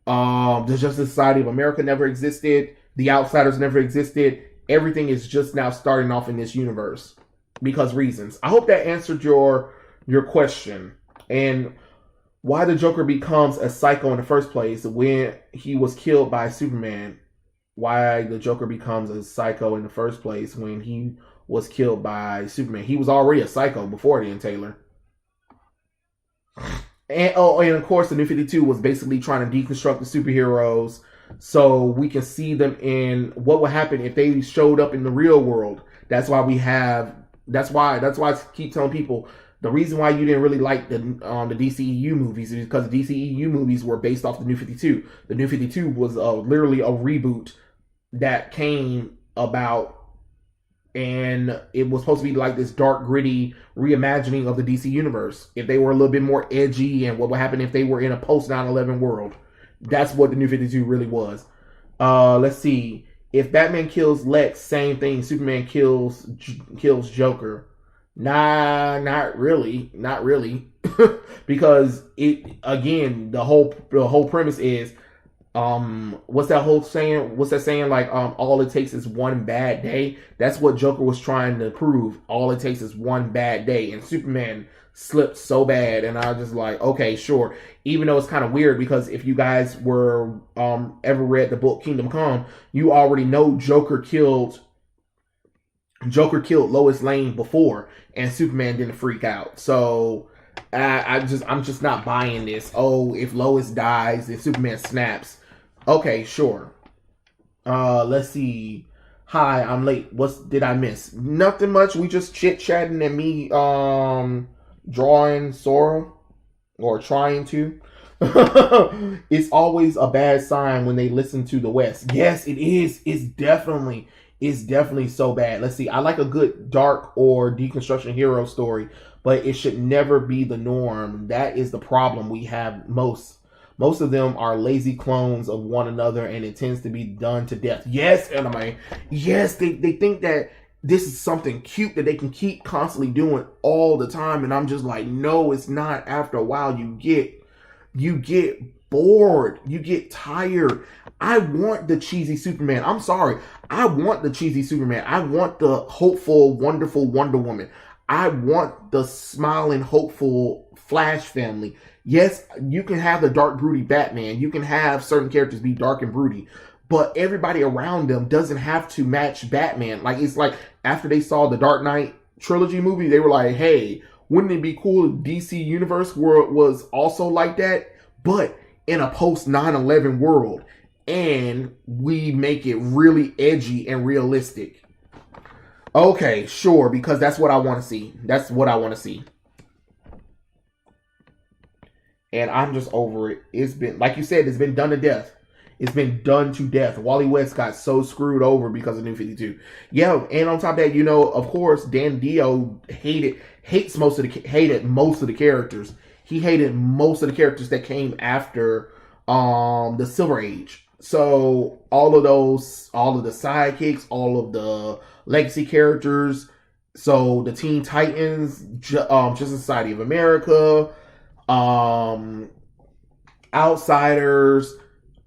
The Justice Society of America never existed. The Outsiders never existed. Everything is just now starting off in this universe because reasons. I hope that answered your question and why the Joker becomes a psycho in the first place when he was killed by Superman. Why the Joker becomes a psycho in the first place when he was killed by Superman. He was already a psycho before then, Taylor. And of course, the New 52 was basically trying to deconstruct the superheroes so we can see them in what would happen if they showed up in the real world. That's why I keep telling people the reason why you didn't really like the DCEU movies is because the DCEU movies were based off the New 52. The New 52 was literally a reboot that came about, and it was supposed to be like this dark, gritty reimagining of the DC universe. If they were a little bit more edgy, and what would happen if they were in a post 9/11 world. That's what the New 52 really was. Let's see. If Batman kills Lex, same thing. Superman kills Joker. Nah, not really. Not really. Because it, again, the whole premise is, what's that saying like, all it takes is one bad day. That's what Joker was trying to prove. All it takes is one bad day, and Superman slipped so bad, and I was just like, okay, sure. Even though it's kind of weird, because if you guys were ever read the book Kingdom Come, you already know Joker killed Lois Lane before, and Superman didn't freak out. So I'm just not buying this. Oh, if Lois dies, if Superman snaps, okay, sure. Let's see. Hi, I'm late. What did I miss? Nothing much. We just chit chatting and me drawing Sora, or trying to. It's always a bad sign when they listen to the West. Yes, it is. It's definitely so bad. Let's see. I like a good dark or deconstruction hero story, but it should never be the norm. That is the problem we have most. Most of them are lazy clones of one another, and it tends to be done to death. Yes, anime. Yes, they think that this is something cute that they can keep constantly doing all the time, and I'm just like, no, it's not. After a while, you get bored. You get tired. I want the cheesy Superman. I'm sorry. I want the cheesy Superman. I want the hopeful, wonderful Wonder Woman. I want the smiling, hopeful Flash family. Yes, you can have the dark, broody Batman. You can have certain characters be dark and broody, but everybody around them doesn't have to match Batman. Like, it's like after they saw the Dark Knight trilogy movie, they were like, hey, wouldn't it be cool if DC Universe was also like that, but in a post 9/11 world, and we make it really edgy and realistic? Okay, sure, because that's what I want to see. That's what I want to see. And I'm just over it. It's been, like you said, it's been done to death. It's been done to death. Wally West got so screwed over because of New 52. Yeah, and on top of that, of course, Dan Dio hated most of the characters. He hated most of the characters that came after the Silver Age. So all of the sidekicks, all of the legacy characters. So the Teen Titans, Justice Society of America, Outsiders,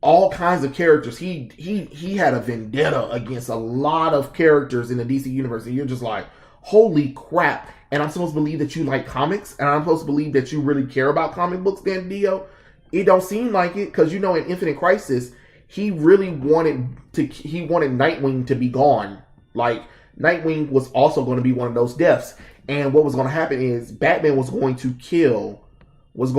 all kinds of characters. He had a vendetta against a lot of characters in the DC universe, and you're just like, holy crap. And I'm supposed to believe that you like comics, and I'm supposed to believe that you really care about comic books, Dan Dio. It don't seem like it, because in Infinite Crisis, he really wanted Nightwing to be gone. Like, Nightwing was also going to be one of those deaths, and what was going to happen is Batman was going to kill was it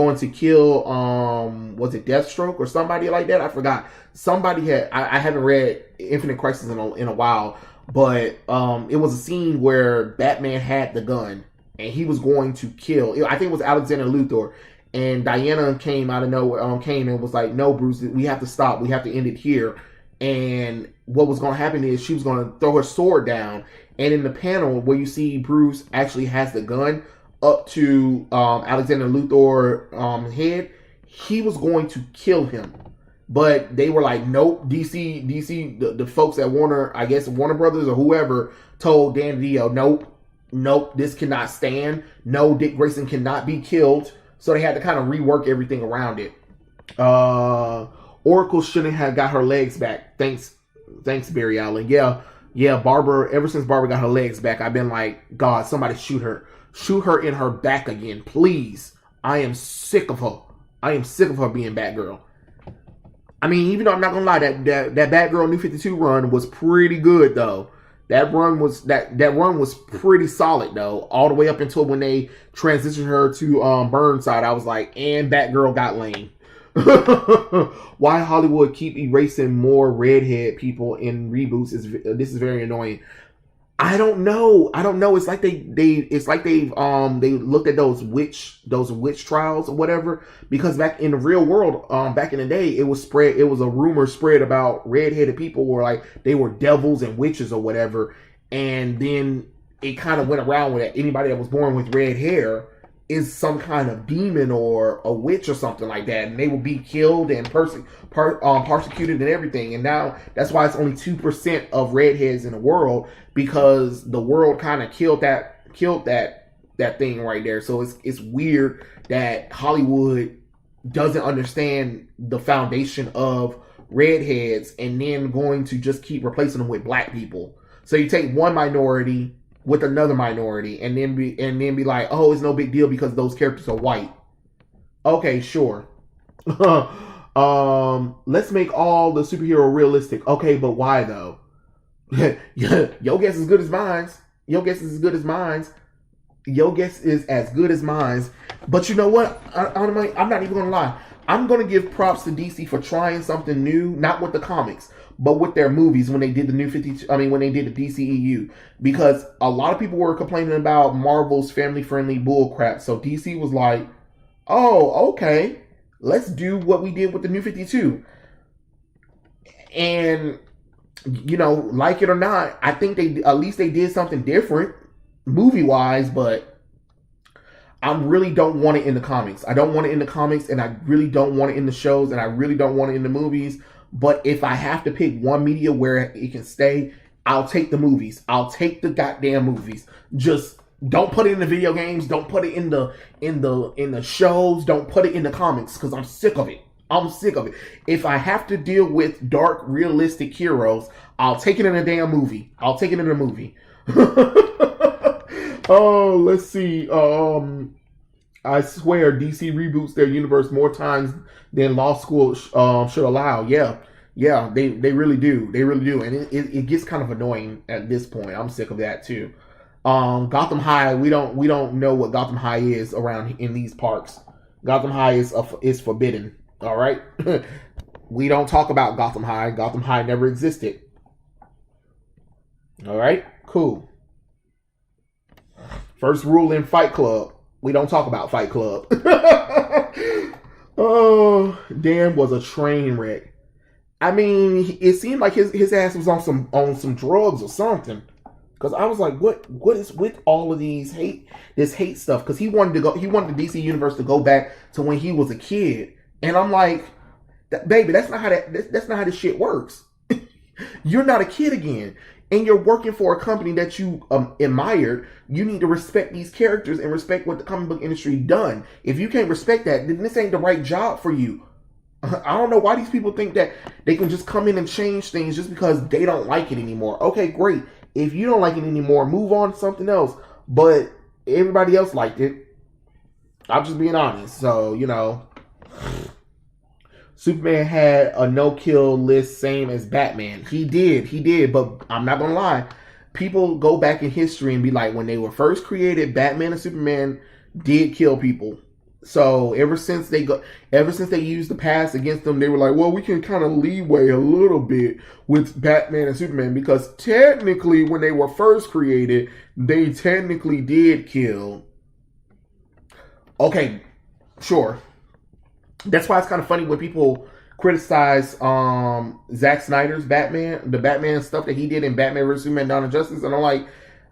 Deathstroke or somebody like that? I forgot. Somebody had, I haven't read Infinite Crisis in a while, but it was a scene where Batman had the gun and he was going to kill, I think it was Alexander Luthor, and Diana came out of nowhere, came and was like, no, Bruce, we have to stop. We have to end it here. And what was going to happen is she was going to throw her sword down, and in the panel where you see Bruce actually has the gun up to Alexander Luthor's head, he was going to kill him. But they were like, nope, DC, the folks at Warner, I guess Warner Brothers or whoever, told Dan Dio, nope, this cannot stand. No, Dick Grayson cannot be killed. So they had to kind of rework everything around it. Oracle shouldn't have got her legs back. Thanks, Barry Allen. Yeah, Barbara. Ever since Barbara got her legs back, I've been like, God, somebody shoot her in her back again, please. I am sick of her. I am sick of her being Batgirl. I mean, even though I'm not gonna lie, that Batgirl New 52 run was pretty good though. That run was pretty solid though, all the way up until when they transitioned her to Burnside. I was like, and Batgirl got lame. Why Hollywood keep erasing more redhead people in reboots this is very annoying. I don't know. It's like they've looked at those witch trials or whatever, because back in the real world, back in the day, it was a rumor spread about redheaded people were like they were devils and witches or whatever, and then it kind of went around with it. Anybody that was born with red hair is some kind of demon or a witch or something like that, and they will be killed and persecuted and everything. And now that's why it's only 2% of redheads in the world, because the world kind of killed that thing right there. So it's weird that Hollywood doesn't understand the foundation of redheads and then going to just keep replacing them with black people. So you take one minority with another minority and then be like, oh, it's no big deal because those characters are white. Okay, sure. Let's make all the superhero realistic. Okay, but why though? Your guess is as good as mine. But you know what? I'm not even gonna lie. I'm gonna give props to DC for trying something new, not with the comics, but with their movies when they did the new when they did the DCEU, because a lot of people were complaining about Marvel's family-friendly bullcrap. So DC was like, "Oh, okay, let's do what we did with the New 52." And you know, like it or not, I think they did something different movie-wise, but I really don't want it in the comics. I don't want it in the comics, and I really don't want it in the shows, and I really don't want it in the movies. But if I have to pick one media where it can stay, I'll take the movies. I'll take the goddamn movies. Just don't put it in the video games. Don't put it in the shows. Don't put it in the comics, because I'm sick of it. If I have to deal with dark, realistic heroes, I'll take it in a damn movie. Oh, let's see. I swear DC reboots their universe more times than law school should allow. Yeah, they really do. And it gets kind of annoying at this point. I'm sick of that too. Gotham High, we don't know what Gotham High is around in these parks. Gotham High is forbidden. All right. We don't talk about Gotham High. Gotham High never existed. All right, cool. First rule in Fight Club: we don't talk about Fight Club. Oh, Dan was a train wreck. I mean, it seemed like his ass was on some drugs or something. Because I was like, what is with all of this hate stuff? Because he wanted the DC universe to go back to when he was a kid, and I'm like, baby, that's not how this shit works. You're not a kid again. And you're working for a company that you admired. You need to respect these characters and respect what the comic book industry done. If you can't respect that, then this ain't the right job for you. I don't know why these people think that they can just come in and change things just because they don't like it anymore. Okay, great. If you don't like it anymore, move on to something else. But everybody else liked it. I'm just being honest. So, you know, Superman had a no-kill list same as Batman. He did, but I'm not gonna lie. People go back in history and be like, when they were first created, Batman and Superman did kill people. So ever since they used the past against them, they were like, well, we can kind of leeway a little bit with Batman and Superman, because technically when they were first created, they technically did kill. Okay, sure. That's why it's kind of funny when people criticize Zack Snyder's Batman, the Batman stuff that he did in Batman vs. Superman: Dawn of Justice, and I'm like,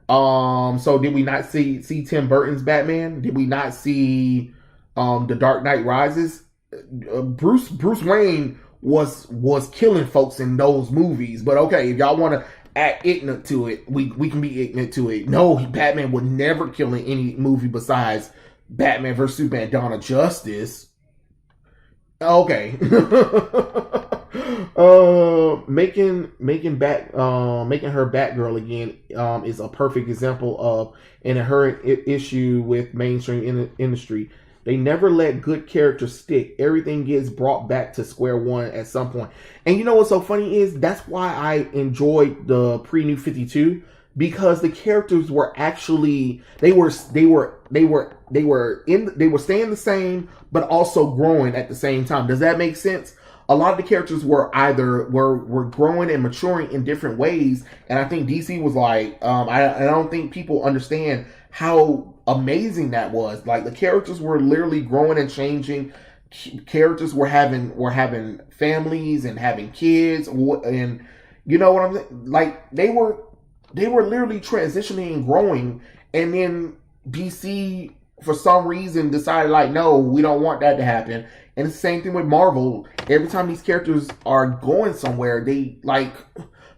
so did we not see Tim Burton's Batman? Did we not see The Dark Knight Rises? Bruce Wayne was killing folks in those movies. But okay, if y'all want to act ignorant to it, we can be ignorant to it. No, Batman would never kill in any movie besides Batman vs. Superman: Dawn of Justice. Okay. Making her Batgirl again is a perfect example of an inherent issue with mainstream industry. They never let good characters stick. Everything gets brought back to square one at some point. And you know what's so funny is that's why I enjoyed the pre-New 52, because the characters were actually they were staying the same but also growing at the same time. Does that make sense? A lot of the characters were growing and maturing in different ways, and I think DC was like, I don't think people understand how amazing that was. Like, the characters were literally growing and changing. Characters were having families and having kids, and you know what I'm saying? Like, they were literally transitioning and growing, and then DC for some reason decided, like, no, we don't want that to happen. And it's the same thing with Marvel. Every time these characters are going somewhere, they like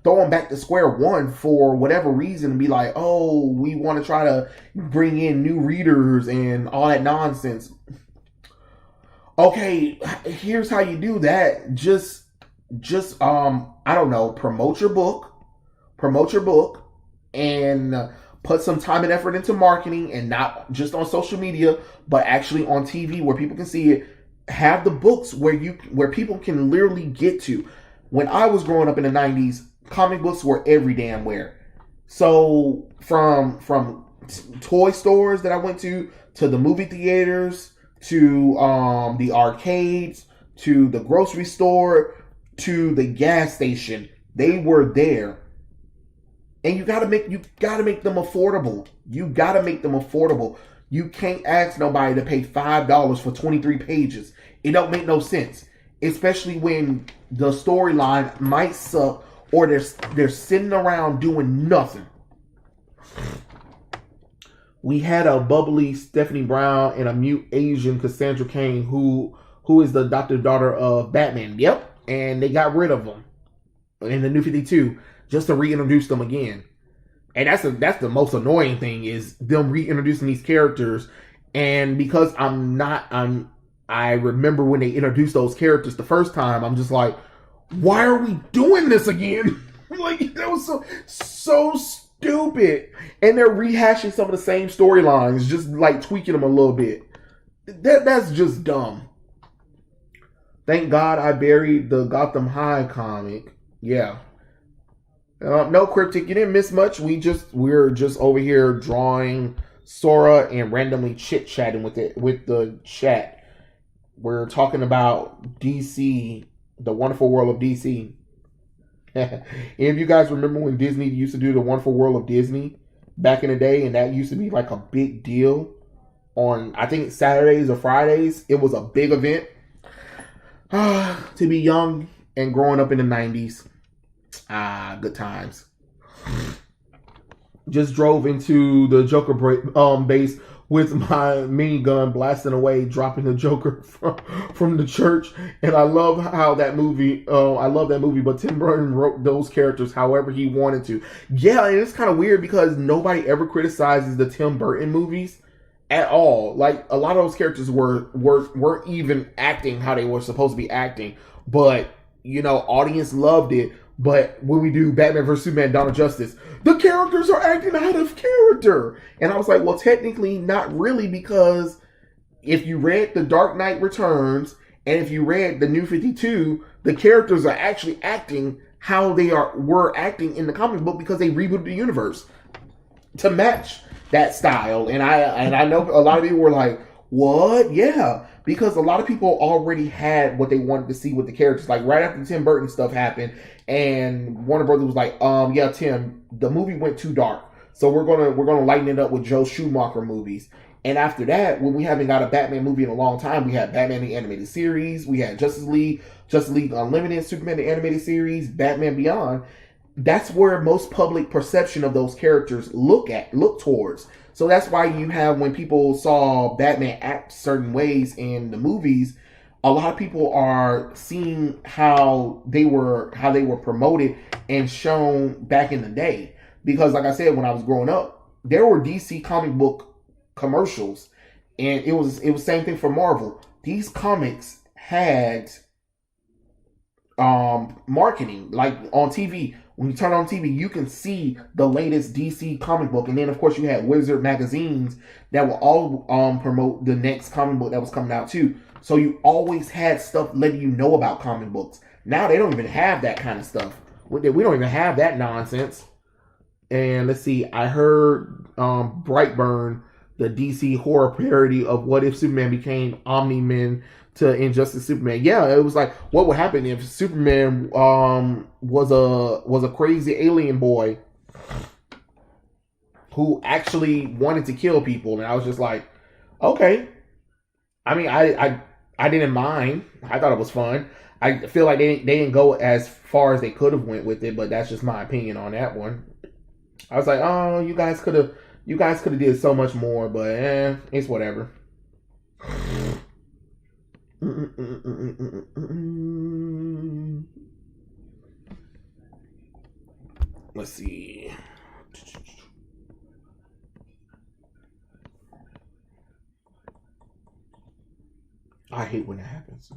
throw them back to square one for whatever reason and be like, oh, we want to try to bring in new readers and all that nonsense. Okay, here's how you do that. Just I don't know, promote your book, and put some time and effort into marketing, and not just on social media, but actually on TV where people can see it. Have the books where people can literally get to. When I was growing up in the 90s, comic books were every damn where. So from toy stores that I went to the movie theaters, to the arcades, to the grocery store, to the gas station, they were there. And you gotta make them affordable. You can't ask nobody to pay $5 for 23 pages. It don't make no sense. Especially when the storyline might suck, or they're sitting around doing nothing. We had a bubbly Stephanie Brown and a mute Asian Cassandra Cain who is the adopted daughter of Batman. Yep. And they got rid of them in the New 52 just to reintroduce them again. And that's the most annoying thing, is them reintroducing these characters. And because I remember when they introduced those characters the first time, I'm just like, why are we doing this again? Like, that was so stupid. And they're rehashing some of the same storylines, just like tweaking them a little bit. That's just dumb. Thank God I buried the Gotham High comic. Yeah. No, Cryptic, you didn't miss much. We're just over here drawing Sora and randomly chit-chatting with the chat. We're talking about DC, the Wonderful World of DC. If you guys remember when Disney used to do the Wonderful World of Disney back in the day, and that used to be like a big deal on, I think, Saturdays or Fridays. It was a big event. To be young and growing up in the 90s. Good times. Just drove into the Joker base with my minigun, blasting away, dropping the Joker from the church. And I love how that movie, but Tim Burton wrote those characters however he wanted to. Yeah, and it's kind of weird because nobody ever criticizes the Tim Burton movies at all. Like, a lot of those characters weren't even acting how they were supposed to be acting. But, you know, audience loved it. But when we do Batman vs. Superman, Dawn of Justice, the characters are acting out of character. And I was like, well, technically not really, because if you read The Dark Knight Returns and if you read the New 52, the characters are actually acting how they were acting in the comic book, because they rebooted the universe to match that style. And I know a lot of people were like, what? Yeah. Because a lot of people already had what they wanted to see with the characters. Like, right after the Tim Burton stuff happened, and Warner Brothers was like, yeah, Tim, the movie went too dark, so we're gonna lighten it up with Joe Schumacher movies. And after that, when we haven't got a Batman movie in a long time, we had Batman the Animated Series, we had Justice League Unlimited, Superman the Animated Series, Batman Beyond. That's where most public perception of those characters look towards. So that's why you have, when people saw Batman act certain ways in the movies, a lot of people are seeing how they were promoted and shown back in the day. Because, like I said, when I was growing up, there were DC comic book commercials, and it was the same thing for Marvel. These comics had marketing. Like on TV, when you turn on TV, you can see the latest DC comic book, and then of course you had Wizard magazines that will all promote the next comic book that was coming out too. So you always had stuff letting you know about comic books. Now they don't even have that kind of stuff. We don't even have that nonsense. And let's see, I heard Brightburn, the DC horror parody of what if Superman became Omni-Man to Injustice Superman. Yeah, it was like, what would happen if Superman was a crazy alien boy who actually wanted to kill people? And I was just like, okay. I mean, I didn't mind. I thought it was fun. I feel like they didn't go as far as they could have went with it, but that's just my opinion on that one. I was like, oh, you guys could have did so much more, but it's whatever. Let's see. I hate when that happens.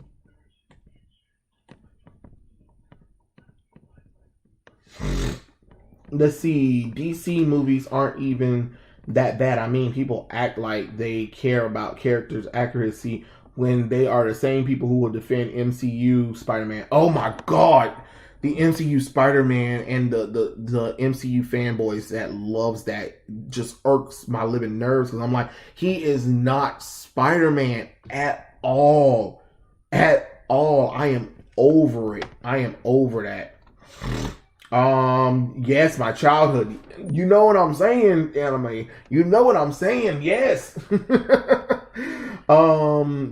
Let's see. DC movies aren't even that bad. I mean, people act like they care about characters' accuracy when they are the same people who will defend MCU Spider-Man. Oh my God, the MCU Spider-Man and the MCU fanboys that loves that just irks my living nerves, because I'm like, he is not Spider-Man at all. At all. I am over it. I am over that. Yes, my childhood. You know what I'm saying, anime. You know what I'm saying, yes.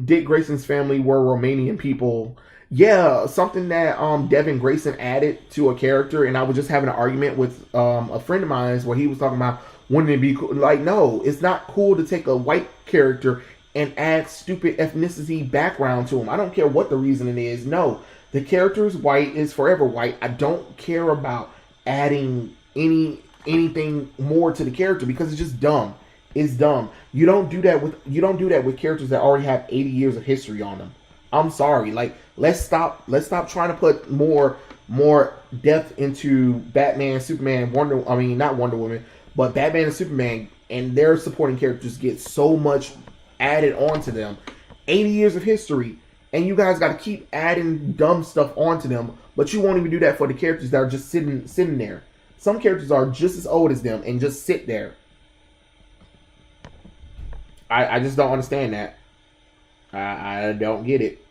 Dick Grayson's family were Romanian people. Yeah, something that Devin Grayson added to a character, and I was just having an argument with a friend of mine where he was talking about, wouldn't it be cool? Like, no, it's not cool to take a white character and add stupid ethnicity background to him. I don't care what the reason is. No, the character is white, is forever white. I don't care about adding anything more to the character because it's just dumb. It's dumb. You don't do that with characters that already have 80 years of history on them. I'm sorry. Like, let's stop trying to put more depth into Batman, Superman, not Wonder Woman, but Batman and Superman, and their supporting characters get so much added onto them. 80 years of history, and you guys got to keep adding dumb stuff onto them, but you won't even do that for the characters that are just sitting there. Some characters are just as old as them and just sit there. I just don't understand that. I don't get it.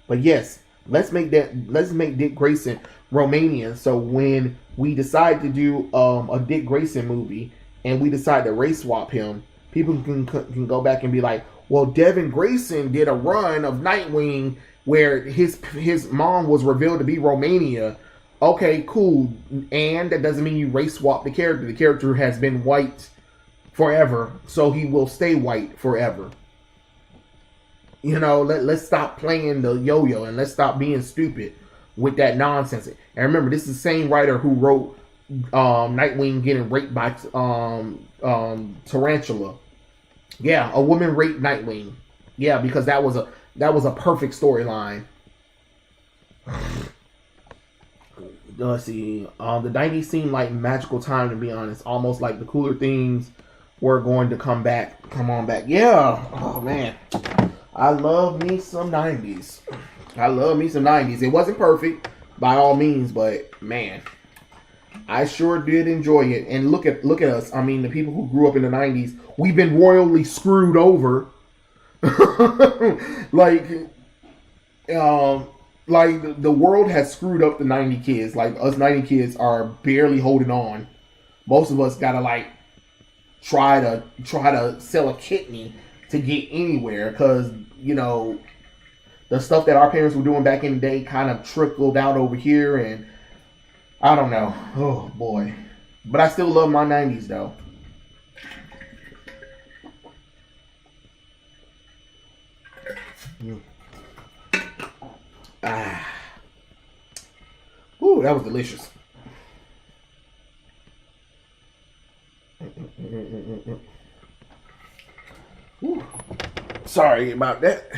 But yes, let's make Dick Grayson Romanian. So when we decide to do a Dick Grayson movie and we decide to race swap him, people can go back and be like, well, Devin Grayson did a run of Nightwing where his mom was revealed to be Romania. Okay, cool. And that doesn't mean you race swap the character. The character has been white forever, so he will stay white forever. You know, let's stop playing the yo-yo and let's stop being stupid with that nonsense. And remember, this is the same writer who wrote Nightwing getting raped by Tarantula. Yeah, a woman raped Nightwing. Yeah, because that was a perfect storyline. Let's see. The 90s seemed like magical time, to be honest. Almost like the cooler things were going to come on back. Yeah. Oh man. I love me some 90s. It wasn't perfect by all means, but man, I sure did enjoy it. And look at us. I mean, the people who grew up in the 90s, we've been royally screwed over. like the world has screwed up the 90 kids. Like, us 90 kids are barely holding on. Most of us gotta like try to sell a kidney to get anywhere, because you know the stuff that our parents were doing back in the day kind of trickled out over here, and I don't know. Oh boy, but I still love my 90s though. Ooh, that was delicious. Ooh. Sorry about that.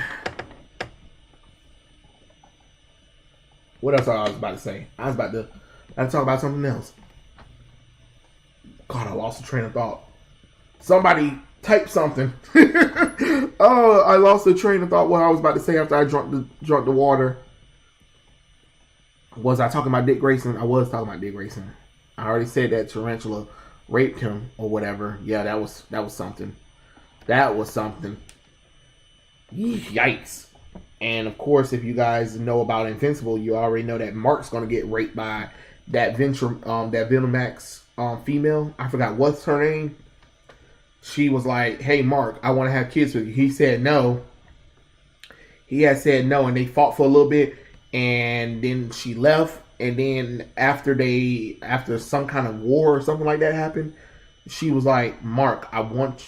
What else I was about to say? I was about to talk about something else. God, I lost the train of thought. Somebody type something. Oh, I lost the train of thought. What I was about to say after I drunk the water. Was I talking about Dick Grayson? I was talking about Dick Grayson. I already said that Tarantula raped him or whatever. Yeah, that was something. That was something. Yikes. And of course, if you guys know about Invincible, you already know that Mark's gonna get raped by that Venomax female. I forgot what's her name. She was like, "Hey Mark, I want to have kids with you." He said no. He had said no, and they fought for a little bit, and then she left. And then after some kind of war or something like that happened, she was like, "Mark, I want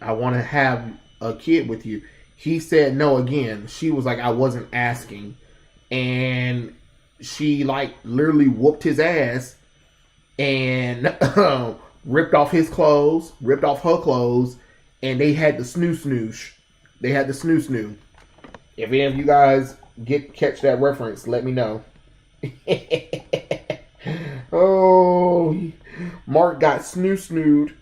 to have a kid with you." He said no again. She was like, "I wasn't asking," and she like literally whooped his ass and ripped off his clothes, ripped off her clothes, and they had the snoo. They had the snoo. If any of you guys catch that reference, let me know. Oh, Mark got snooed.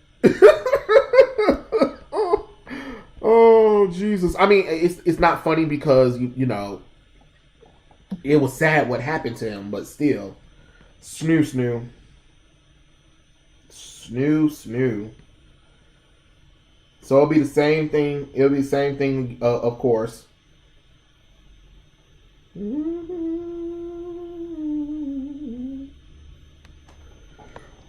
Oh, Jesus. I mean, it's not funny because, you know, it was sad what happened to him, but still. Snoo. So it'll be the same thing. It'll be the same thing, of course.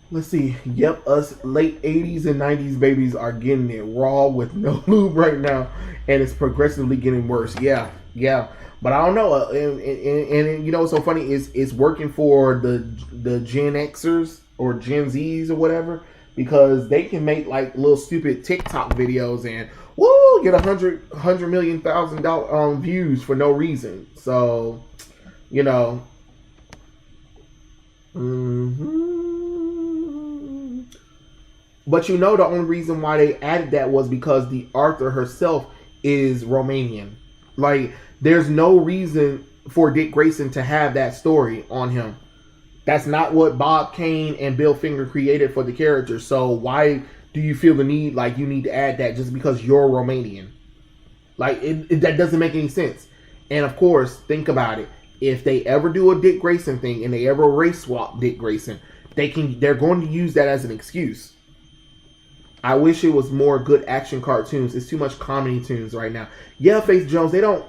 Let's see. Yep, us late 80s and 90s babies are getting it raw with no lube right now, and it's progressively getting worse. Yeah. But I don't know. And you know what's so funny is it's working for the Gen Xers or Gen Zs or whatever, because they can make like little stupid TikTok videos and get $100 million views for no reason. So, you know. But you know the only reason why they added that was because the author herself is Romanian. Like, there's no reason for Dick Grayson to have that story on him. That's not what Bob Kane and Bill Finger created for the character. So why do you feel the need, like, you need to add that just because you're Romanian? Like, that doesn't make any sense. And of course, think about it. If they ever do a Dick Grayson thing and they ever race swap Dick Grayson, they're going to use that as an excuse. I wish it was more good action cartoons. It's too much comedy tunes right now. Yeah, Face Jones, they don't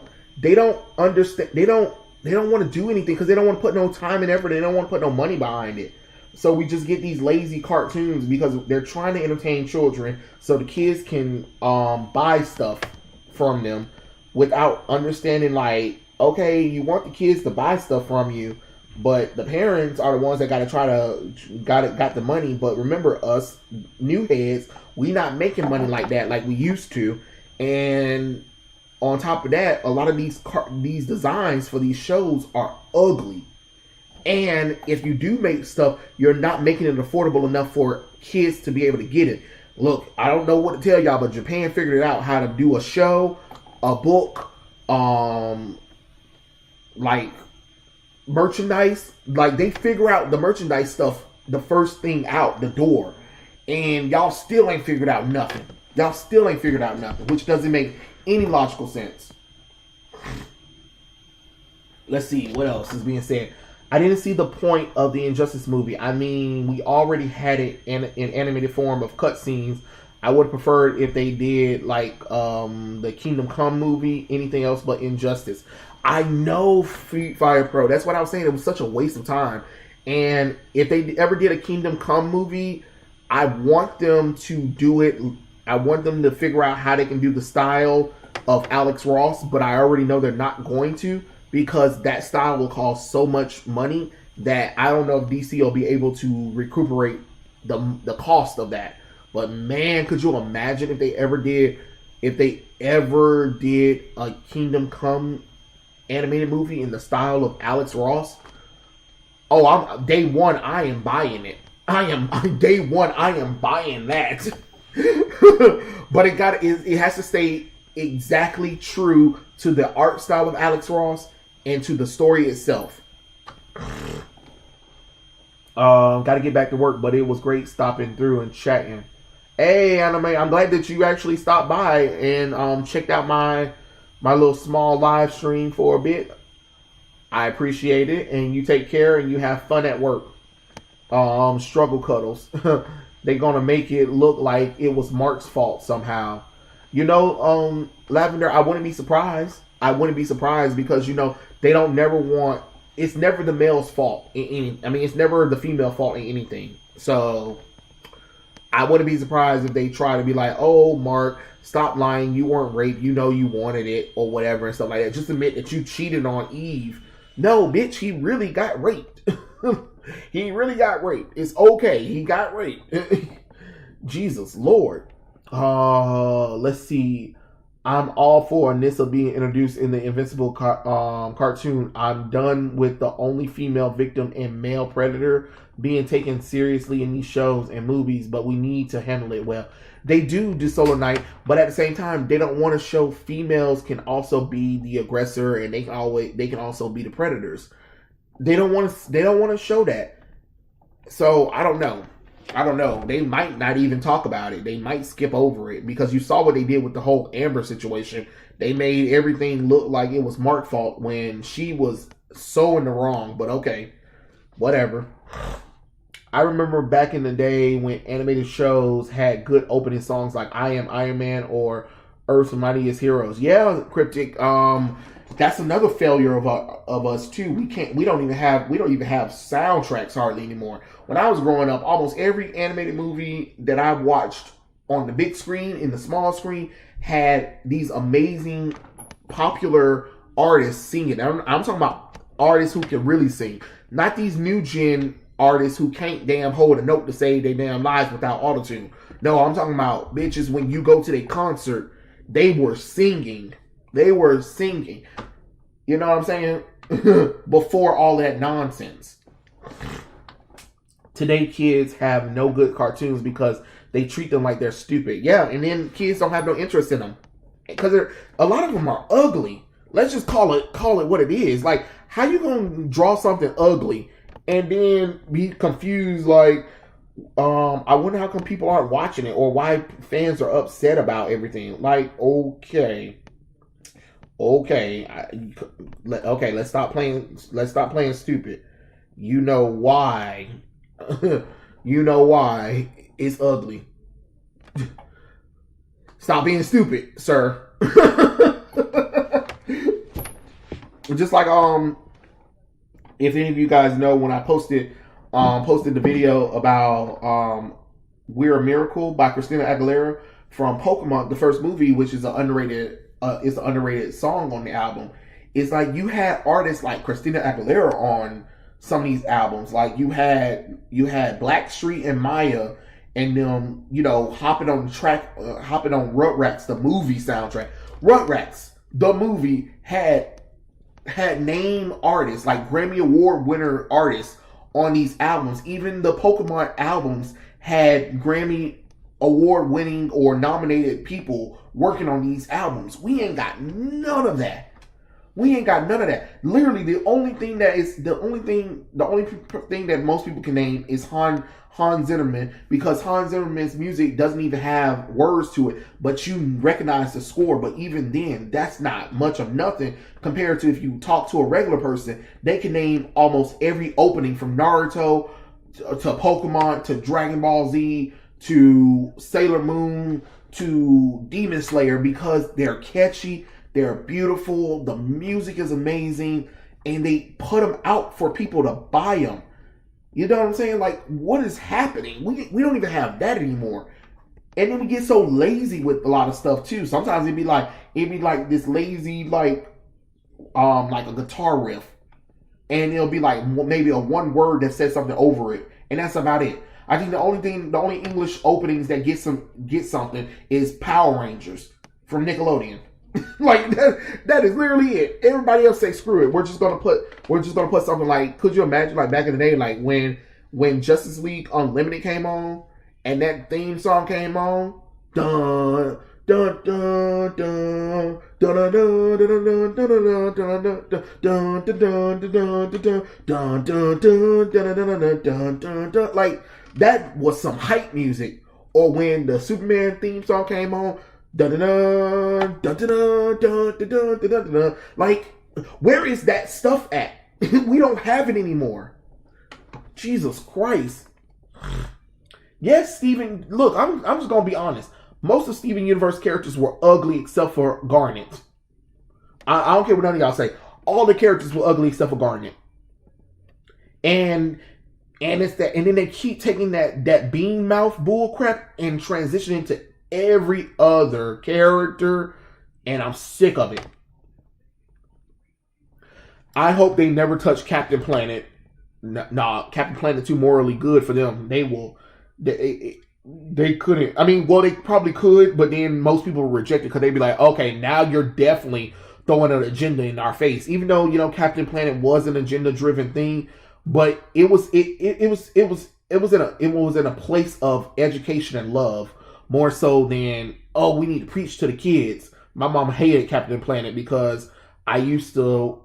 understand. They don't want to do anything because they don't want to put no time and effort. They don't want to put no money behind it. So we just get these lazy cartoons because they're trying to entertain children so the kids can buy stuff from them without understanding, like, okay, you want the kids to buy stuff from you, but the parents are the ones that got the money. But remember, us new heads, we not making money like that like we used to. And on top of that, a lot of these designs for these shows are ugly. And if you do make stuff, you're not making it affordable enough for kids to be able to get it. Look, I don't know what to tell y'all, but Japan figured out how to do a show, a book, like merchandise. Like, they figure out the merchandise stuff the first thing out the door. And y'all still ain't figured out nothing. Which doesn't make any logical sense. Let's see what else is being said. I didn't see the point of the Injustice movie. I mean, we already had it in animated form of cutscenes. I would have preferred if they did like the Kingdom Come movie, anything else but Injustice. I know Street Fighter Pro. That's what I was saying. It was such a waste of time. And if they ever did a Kingdom Come movie, I want them to do it. I want them to figure out how they can do the style of Alex Ross, but I already know they're not going to, because that style will cost so much money that I don't know if DC will be able to recuperate the cost of that. But man, could you imagine if they ever did a Kingdom Come animated movie in the style of Alex Ross? Oh, day one, I am buying it. I am buying that. But it has to stay exactly true to the art style of Alex Ross and to the story itself. Got to get back to work, but it was great stopping through and chatting. Hey, Anime, I'm glad that you actually stopped by and checked out my little small live stream for a bit. I appreciate it, and you take care and you have fun at work. Struggle cuddles. They're gonna make it look like it was Mark's fault somehow. Lavender, I wouldn't be surprised. I wouldn't be surprised because they don't never want. It's never the male's fault in any. I mean, it's never the female fault in anything. So I wouldn't be surprised if they try to be like, "Oh, Mark, stop lying. You weren't raped. You know you wanted it or whatever and stuff like that. Just admit that you cheated on Eve." No, bitch, he really got raped. He really got raped. It's okay. He got raped. Jesus Lord. Let's see. I'm all for Nissa being introduced in the Invincible cartoon. I'm done with the only female victim and male predator being taken seriously in these shows and movies, but we need to handle it well. They do Solar Knight, but at the same time, they don't want to show females can also be the aggressor and they can also be the predators. They don't want to show that. So I don't know. They might not even talk about it. They might skip over it because you saw what they did with the whole Amber situation. They made everything look like it was Mark's fault when she was so in the wrong. But okay, whatever. I remember back in the day when animated shows had good opening songs like "I Am Iron Man" or "Earth's Mightiest Heroes." Yeah, Cryptic. That's another failure of us too. We don't even have soundtracks hardly anymore. When I was growing up, almost every animated movie that I watched on the big screen, in the small screen, had these amazing popular artists singing. I'm talking about artists who can really sing, not these new gen artists who can't damn hold a note to save their damn lives without autotune. No, I'm talking about bitches when you go to their concert, they were singing. They were singing. You know what I'm saying? Before all that nonsense. Today kids have no good cartoons because they treat them like they're stupid. Yeah, and then kids don't have no interest in them. Because a lot of them are ugly. Let's just call it what it is. Like, how you gonna draw something ugly and then be confused like, I wonder how come people aren't watching it or why fans are upset about everything. Like, okay, let's stop playing stupid. You know why? You know why it's ugly. Stop being stupid, sir. Just like if any of you guys know, when I posted the video about "We're a Miracle" by Christina Aguilera from Pokemon, the first movie, which is an underrated song on the album. It's like you had artists like Christina Aguilera on some of these albums. Like you had Blackstreet and Maya and them, hopping on the track, hopping on Rugrats, the movie soundtrack. Rugrats, the movie, had name artists, like Grammy Award winner artists on these albums. Even the Pokemon albums had Grammy Award winning or nominated people working on these albums. We ain't got none of that. Literally, the only thing that most people can name is Hans Zimmerman, because Hans Zimmerman's music doesn't even have words to it, but you recognize the score. But even then, that's not much of nothing compared to if you talk to a regular person. They can name almost every opening from Naruto to Pokemon to Dragon Ball Z to Sailor Moon to Demon Slayer, because they're catchy, they're beautiful, the music is amazing, and they put them out for people to buy them. You know what I'm saying? Like, what is happening? We don't even have that anymore. And then we get so lazy with a lot of stuff too. Sometimes it'd be like this lazy, like a guitar riff, and it'll be like maybe a one word that says something over it, and that's about it. I think the only English openings that get something is Power Rangers from Nickelodeon. Like that is literally it. Everybody else say screw it. We're just gonna put something like, could you imagine like back in the day, like when Justice League Unlimited came on and that theme song came on, dun Dun dun dun dun dun dun dun dun dun dun dun dun dun dun dun. Like that was some hype music. Or when the Superman theme song came on, dun dun dun dun dun dun dun dun dun. Like, where is that stuff at? We don't have it anymore. Jesus Christ. Yes, Steven. Look, I'm just gonna be honest. Most of Steven Universe characters were ugly except for Garnet. I don't care what none of y'all say. All the characters were ugly except for Garnet. And it's that, and then they keep taking that bean mouth bull crap and transitioning to every other character, and I'm sick of it. I hope they never touch Captain Planet. Nah, Captain Planet too morally good for them. They will. They couldn't. I mean, well, they probably could, but then most people will reject it because they'd be like, okay, now you're definitely throwing an agenda in our face. Even though, you know, Captain Planet was an agenda driven thing, but it was in a place of education and love more so than, oh, we need to preach to the kids. My mom hated Captain Planet because I used to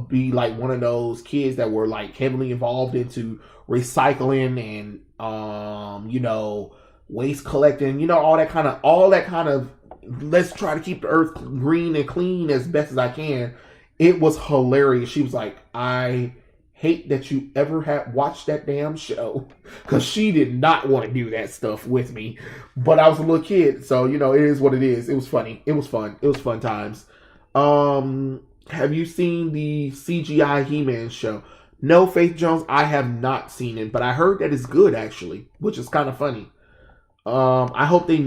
be like one of those kids that were like heavily involved into recycling and you know, waste collecting, you know, all that kind of let's try to keep the earth green and clean as best as I can. It was hilarious. She was like, I hate that you ever had watched that damn show, because she did not want to do that stuff with me. But I was a little kid, so you know, it is what it is. It was funny. It was fun. It was fun times. Have you seen the CGI He-Man show? No, Faith Jones, I have not seen it, but I heard that it's good actually, which is kind of funny. I hope they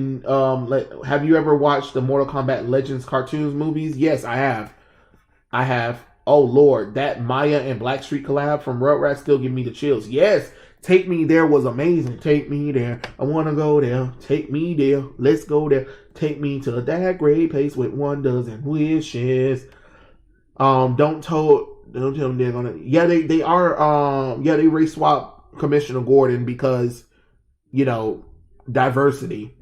have you ever watched the Mortal Kombat Legends cartoons movies? Yes, I have. I have. Oh Lord, that Maya and Blackstreet collab from Rugrats still give me the chills. Yes, Take Me There was amazing. Take me there. I wanna go there. Take me there. Let's go there. Take me to that great place with 1,000,000 wishes. Don't tell them they're gonna. Yeah, they are. Yeah, they race swap Commissioner Gordon because, you know, diversity.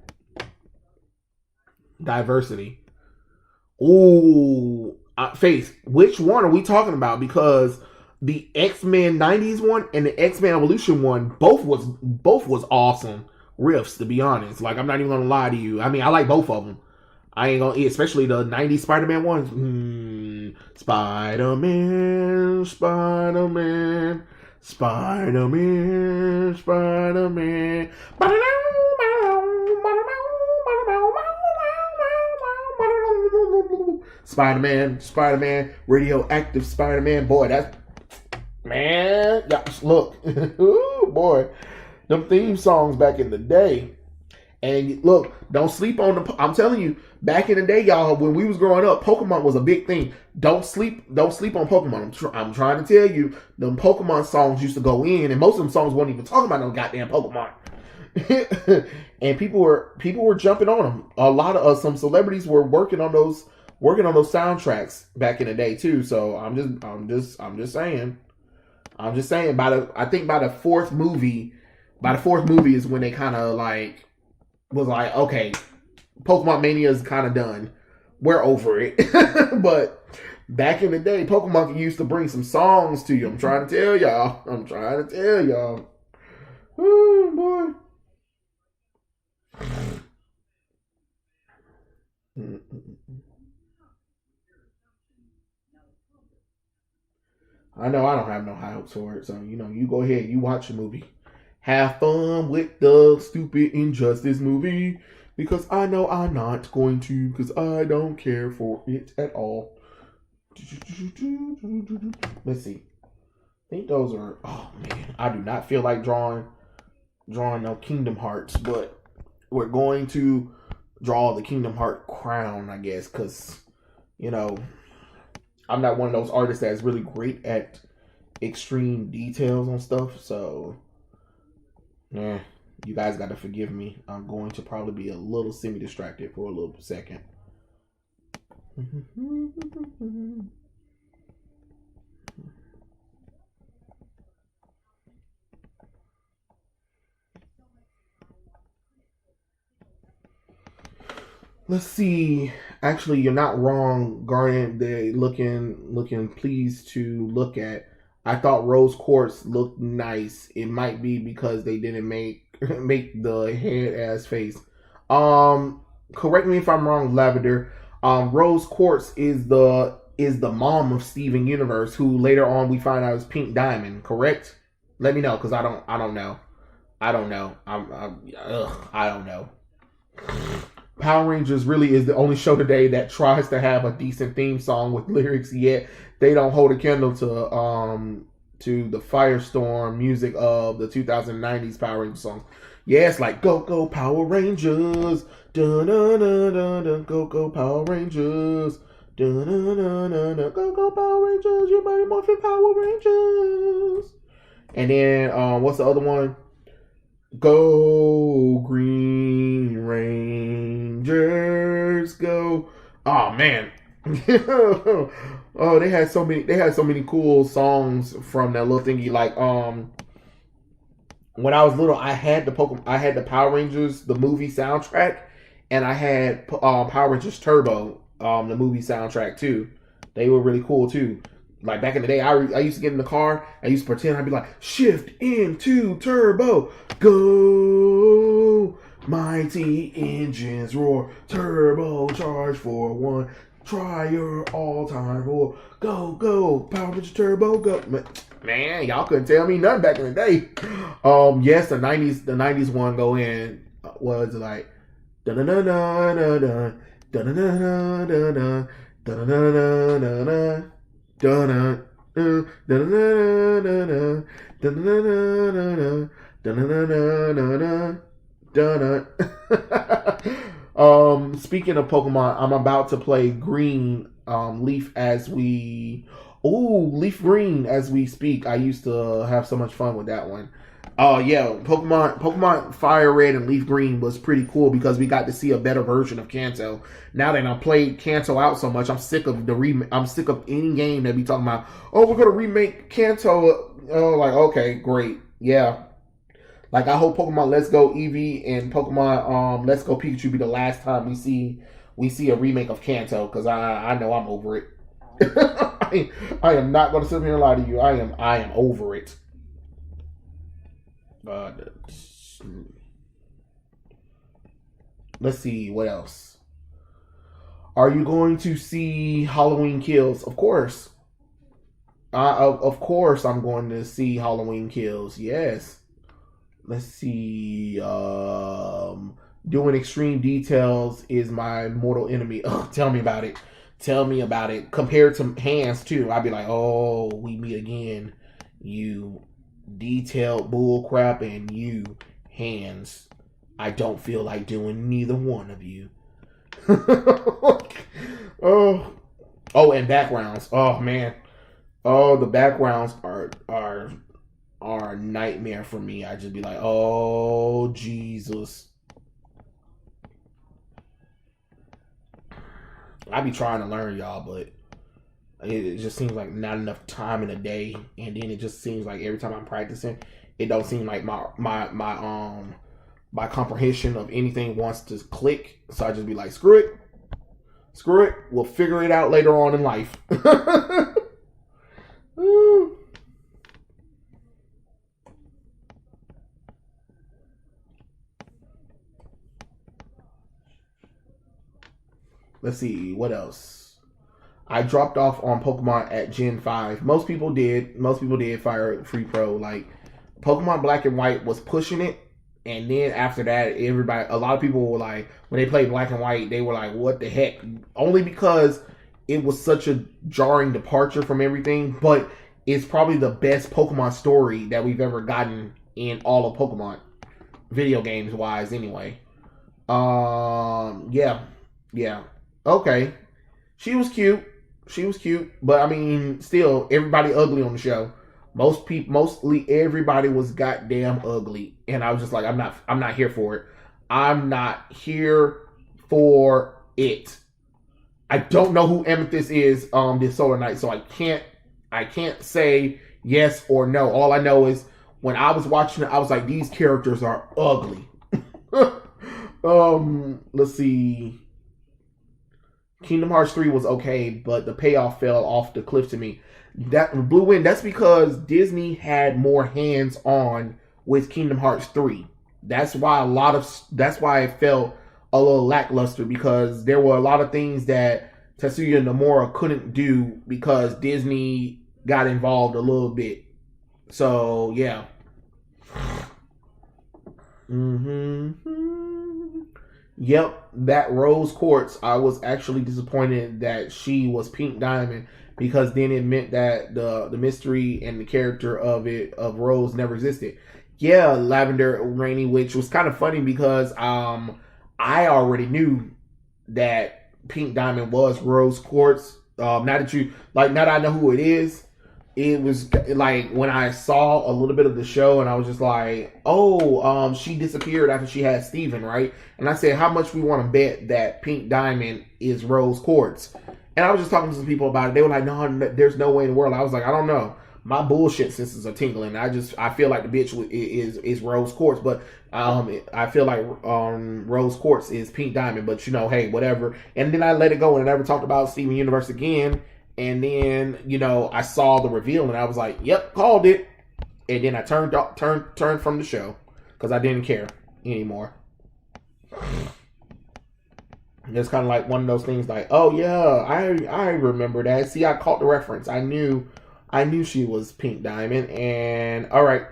Ooh, Faith. Which one are we talking about? Because the X-Men '90s one and the X-Men Evolution one both was awesome riffs. To be honest, like I'm not even gonna lie to you. I mean, I like both of them. I ain't gonna, especially the '90s Spider-Man ones. Spider-Man, Spider-Man, Spider-Man, Spider-Man. Spider-Man, Spider-Man, radioactive Spider-Man. Boy, that's, man. Yeah, look, ooh, boy, them theme songs back in the day. And look, don't sleep on the. I'm telling you, back in the day, y'all, when we was growing up, Pokemon was a big thing. Don't sleep on Pokemon. I'm trying to tell you, them Pokemon songs used to go in, and most of them songs weren't even talking about no goddamn Pokemon. And people were jumping on them. A lot of some celebrities were working on those soundtracks back in the day too. So I'm just saying. I think by the fourth movie is when they kind of like was like, okay, Pokemon Mania is kind of done. We're over it. But back in the day, Pokemon used to bring some songs to you. I'm trying to tell y'all. Oh boy. I know I don't have no high hopes for it, so you know, you go ahead, you watch the movie. Have fun with the stupid Injustice movie, because I know I'm not going to, because I don't care for it at all. Let's see. I think those are, oh man, I do not feel like drawing no Kingdom Hearts, but we're going to draw the Kingdom Heart crown, I guess, because, you know, I'm not one of those artists that's really great at extreme details on stuff, so yeah, you guys got to forgive me. I'm going to probably be a little semi-distracted for a little second. Let's see. Actually, you're not wrong, Garnet. They looking pleased to look at. I thought rose quartz looked nice. It might be because they didn't make the head ass face. Um, Correct me if I'm wrong, Lavender. Rose quartz is the mom of Steven Universe, who later on we find out is Pink Diamond. Correct? Let me know because I don't know. I don't know. I don't know. Power Rangers really is the only show today that tries to have a decent theme song with lyrics, yet they don't hold a candle to the firestorm music of the 2090s Power Rangers songs. Yeah, it's like go go Power Rangers, da da da da da, go go Power Rangers, da da da da da, go go Power Rangers, your Mighty Morphin Power Rangers. And then what's the other one? Go Green Rangers, go! Oh man, oh they had so many cool songs from that little thingy. Like when I was little, I had the Power Rangers the movie soundtrack, and I had Power Rangers Turbo the movie soundtrack too. They were really cool too. Like back in the day, I used to get in the car. I used to pretend I'd be like, shift into turbo, go, mighty engines roar, turbo charge for one, try your all-time roar, go, go, Power Rangers Turbo, go. Man, y'all couldn't tell me nothing back in the day. Yes, the '90s one go in was like, da da da da da da da da da da da da da da da. Um, speaking of Pokemon, I'm about to play Green Leaf Leaf Green as we speak. I used to have so much fun with that one. Oh yeah, Pokemon Fire Red and Leaf Green was pretty cool because we got to see a better version of Kanto. Now that I played Kanto out so much, I'm sick of I'm sick of any game that be talking about, oh, we're gonna remake Kanto. Oh, like okay, great, yeah. Like I hope Pokemon Let's Go Eevee and Pokemon Let's Go Pikachu be the last time we see a remake of Kanto, because I know I'm over it. I am not gonna sit here and lie to you. I am over it. Let's see what else. Are you going to see Halloween Kills? Of course. Of course, I'm going to see Halloween Kills. Yes. Let's see. Doing extreme details is my mortal enemy. Oh, tell me about it. Tell me about it. Compared to Hands too, I'd be like, oh, we meet again. You detailed bullcrap, and you Hands. I don't feel like doing neither one of you. Oh, and backgrounds. Oh man. Oh, the backgrounds are a nightmare for me. I just be like, oh Jesus. I be trying to learn, y'all, but it just seems like not enough time in a day, and then it just seems like every time I'm practicing, it don't seem like my comprehension of anything wants to click. So I just be like, screw it, we'll figure it out later on in life. Let's see what else. I dropped off on Pokemon at Gen 5. Most people did Fire Free Pro. Like Pokemon Black and White was pushing it, and then after that, a lot of people were like, when they played Black and White, they were like, what the heck? Only because it was such a jarring departure from everything, but it's probably the best Pokemon story that we've ever gotten in all of Pokemon, video games wise anyway. Yeah. Okay. She was cute, but I mean, still, everybody ugly on the show. Mostly everybody was goddamn ugly, and I was just like, I'm not here for it. I'm not here for it. I don't know who Amethyst is, this Solar Knight, so I can't say yes or no. All I know is when I was watching it, I was like, these characters are ugly. Let's see. Kingdom Hearts 3 was okay, but the payoff fell off the cliff to me. That Blue Wind, that's because Disney had more hands on with Kingdom Hearts 3. That's why it felt a little lackluster, because there were a lot of things that Tetsuya Nomura couldn't do because Disney got involved a little bit. So yeah. Yep, that Rose Quartz. I was actually disappointed that she was Pink Diamond, because then it meant that the mystery and the character of Rose never existed. Yeah, Lavender Rainy, which was kind of funny because I already knew that Pink Diamond was Rose Quartz. Now that I know who it is, it was like when I saw a little bit of the show, and I was just like, oh, she disappeared after she had Steven, right? And I said, how much we want to bet that Pink Diamond is Rose Quartz? And I was just talking to some people about it. They were like, no, there's no way in the world. I was like, I don't know. My bullshit senses are tingling. I feel like the bitch is Rose Quartz, but I feel like Rose Quartz is Pink Diamond. But hey, whatever. And then I let it go, and I never talked about Steven Universe again. And then I saw the reveal, and I was like, yep, called it. And then I turned from the show because I didn't care anymore. It's kind of like one of those things like, oh yeah, I remember that. See, I caught the reference. I knew she was Pink Diamond. And all right,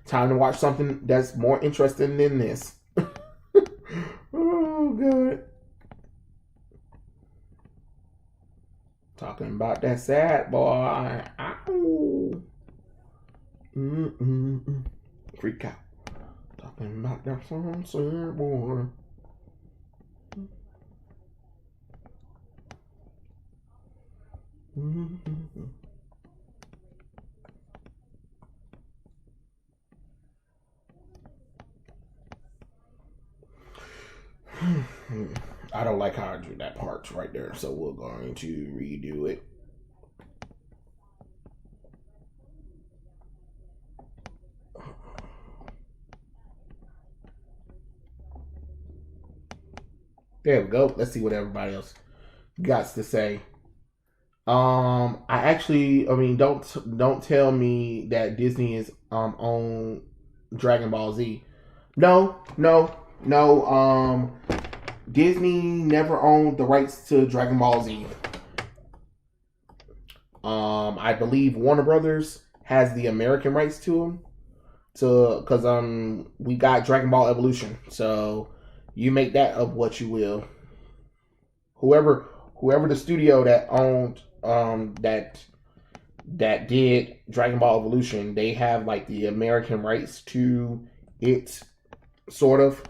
time to watch something that's more interesting than this. Oh god. Talking about that sad boy. Ow. Freak out. Talking about that sad boy. I don't like how I drew that part right there, so we're going to redo it. There we go. Let's see what everybody else got to say. Don't tell me that Disney is on Dragon Ball Z. No. Disney never owned the rights to Dragon Ball Z. I believe Warner Brothers has the American rights to them. Because we got Dragon Ball Evolution. So you make that of what you will. Whoever the studio that owned that did Dragon Ball Evolution, they have like the American rights to it, sort of.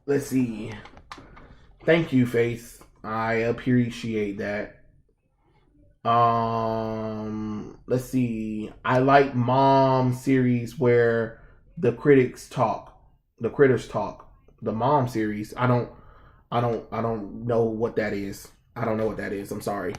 Let's see. Thank you, Faith. I appreciate that. Let's see. I like Mom series where the critters talk. The Mom series. I don't know what that is. I don't know what that is. I'm sorry.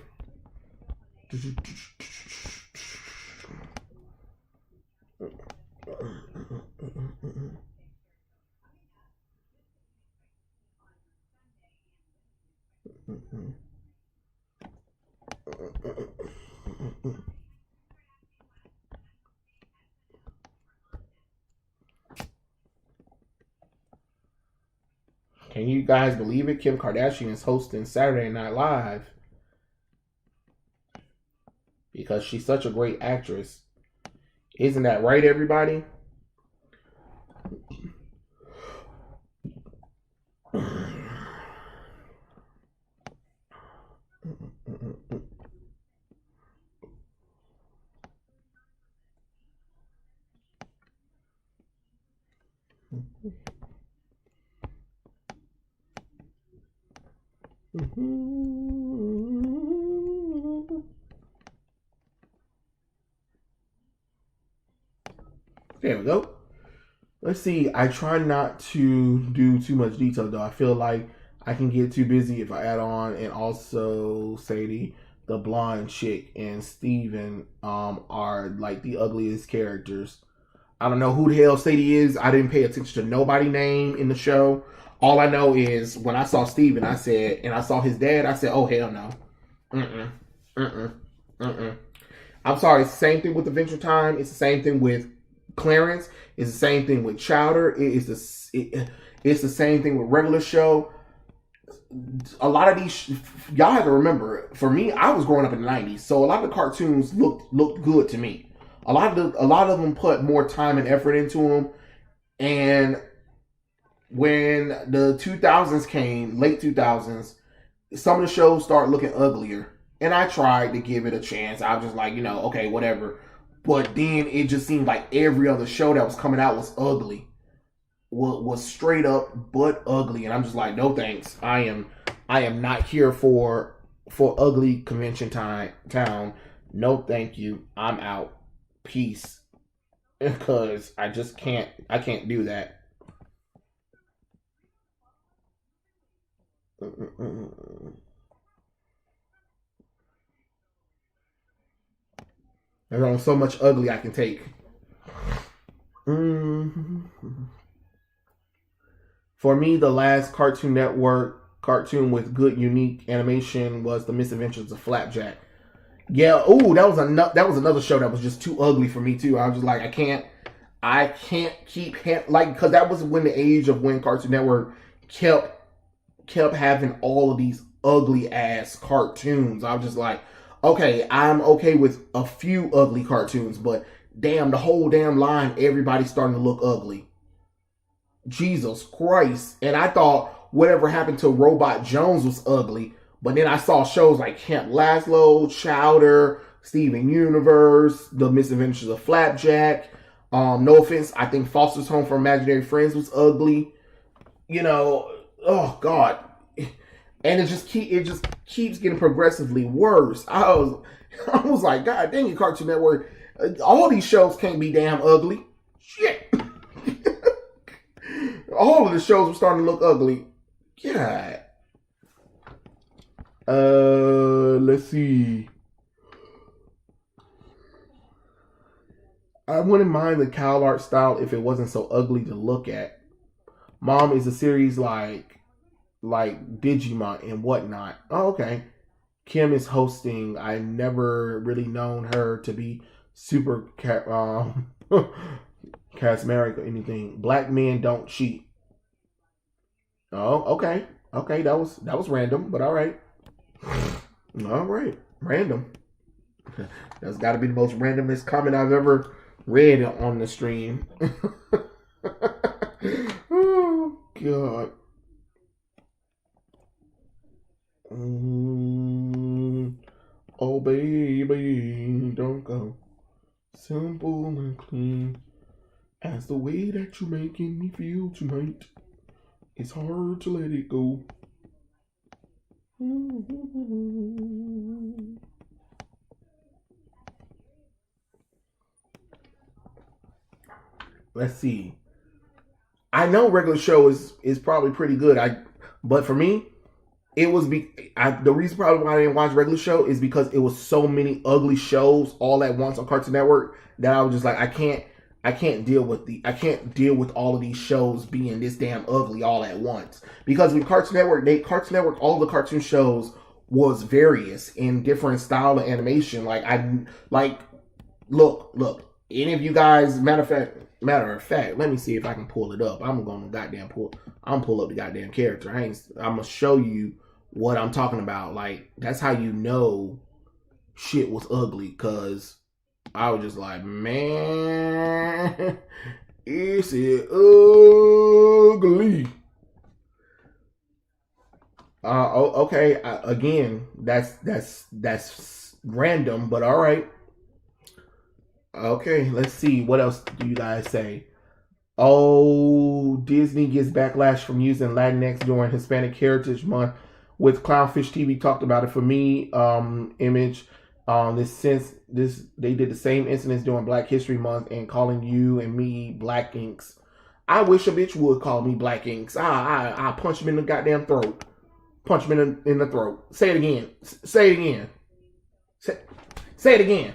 Can you guys believe it? Kim Kardashian is hosting Saturday Night Live because she's such a great actress. Isn't that right, everybody? There we go. Let's see. I try not to do too much detail, though. I feel like I can get too busy if I add on. And also, Sadie, the blonde chick, and Steven are like the ugliest characters. I don't know who the hell Sadie is. I didn't pay attention to nobody's name in the show. All I know is when I saw Steven, I said, and I saw his dad, I said, oh, hell no. Mm-mm. Mm-mm. Mm-mm. I'm sorry, it's the same thing with Adventure Time. It's the same thing with Clarence. It's the same thing with Chowder. It's the same thing with regular show. A lot of these, y'all have to remember, for me, I was growing up in the 90s, so a lot of the cartoons looked good to me. A lot of them put more time and effort into them, and when the 2000s came, late 2000s, some of the shows start looking uglier. And I tried to give it a chance. I was just like, okay, whatever. But then it just seemed like every other show that was coming out was ugly. Was straight up but ugly. And I'm just like, no thanks. I am not here for ugly convention town. No thank you. I'm out. Peace. Because I can't do that. There's only so much ugly I can take. For me, the last Cartoon Network cartoon with good, unique animation was The Misadventures of Flapjack. Yeah, that was another show that was just too ugly for me too. I was just like, I can't keep because that was when the age of when Cartoon Network kept having all of these ugly ass cartoons. I was just like, okay, I'm okay with a few ugly cartoons, but damn, the whole damn line, everybody's starting to look ugly. Jesus Christ. And I thought whatever happened to Robot Jones was ugly, but then I saw shows like Camp Lazlo, Chowder, Steven Universe, The Misadventures of Flapjack. No offense, I think Foster's Home for Imaginary Friends was ugly. Oh God. And it just keeps getting progressively worse. I was like, God dang it, Cartoon Network. All these shows can't be damn ugly. Shit. All of the shows were starting to look ugly. God. Let's see. I wouldn't mind the cowl art style if it wasn't so ugly to look at. Mom is a series like Digimon and whatnot. Oh, okay. Kim is hosting. I never really known her to be super charismatic or anything. Black men don't cheat. Oh, okay. Okay, that was random, but all right. All right, random. That's got to be the most randomest comment I've ever read on the stream. Oh God. Oh baby, don't go. Simple and clean. As the way that you're making me feel tonight, it's hard to let it go. Let's see. I know regular show is probably pretty good. But for me, it was the reason probably why I didn't watch regular show is because it was so many ugly shows all at once on Cartoon Network that I was just like, I can't deal with all of these shows being this damn ugly all at once. Because with Cartoon Network, all the cartoon shows was various in different style of animation. Look, any of you guys, matter of fact, let me see if I can pull it up. I'm pull up the goddamn character. I'm gonna show you what I'm talking about. Like, that's how you know shit was ugly, because I was just like, man, is it ugly? Okay. Again, that's random, but all right. Okay, let's see. What else do you guys say? Oh, Disney gets backlash from using Latinx during Hispanic Heritage Month. With Clownfish TV talked about it. For me, Image, they did the same incidents during Black History Month and calling you and me Black Inks. I wish a bitch would call me Black Inks. I punch him in the goddamn throat. Punch him in the throat. Say it again. Say it again. Say it again.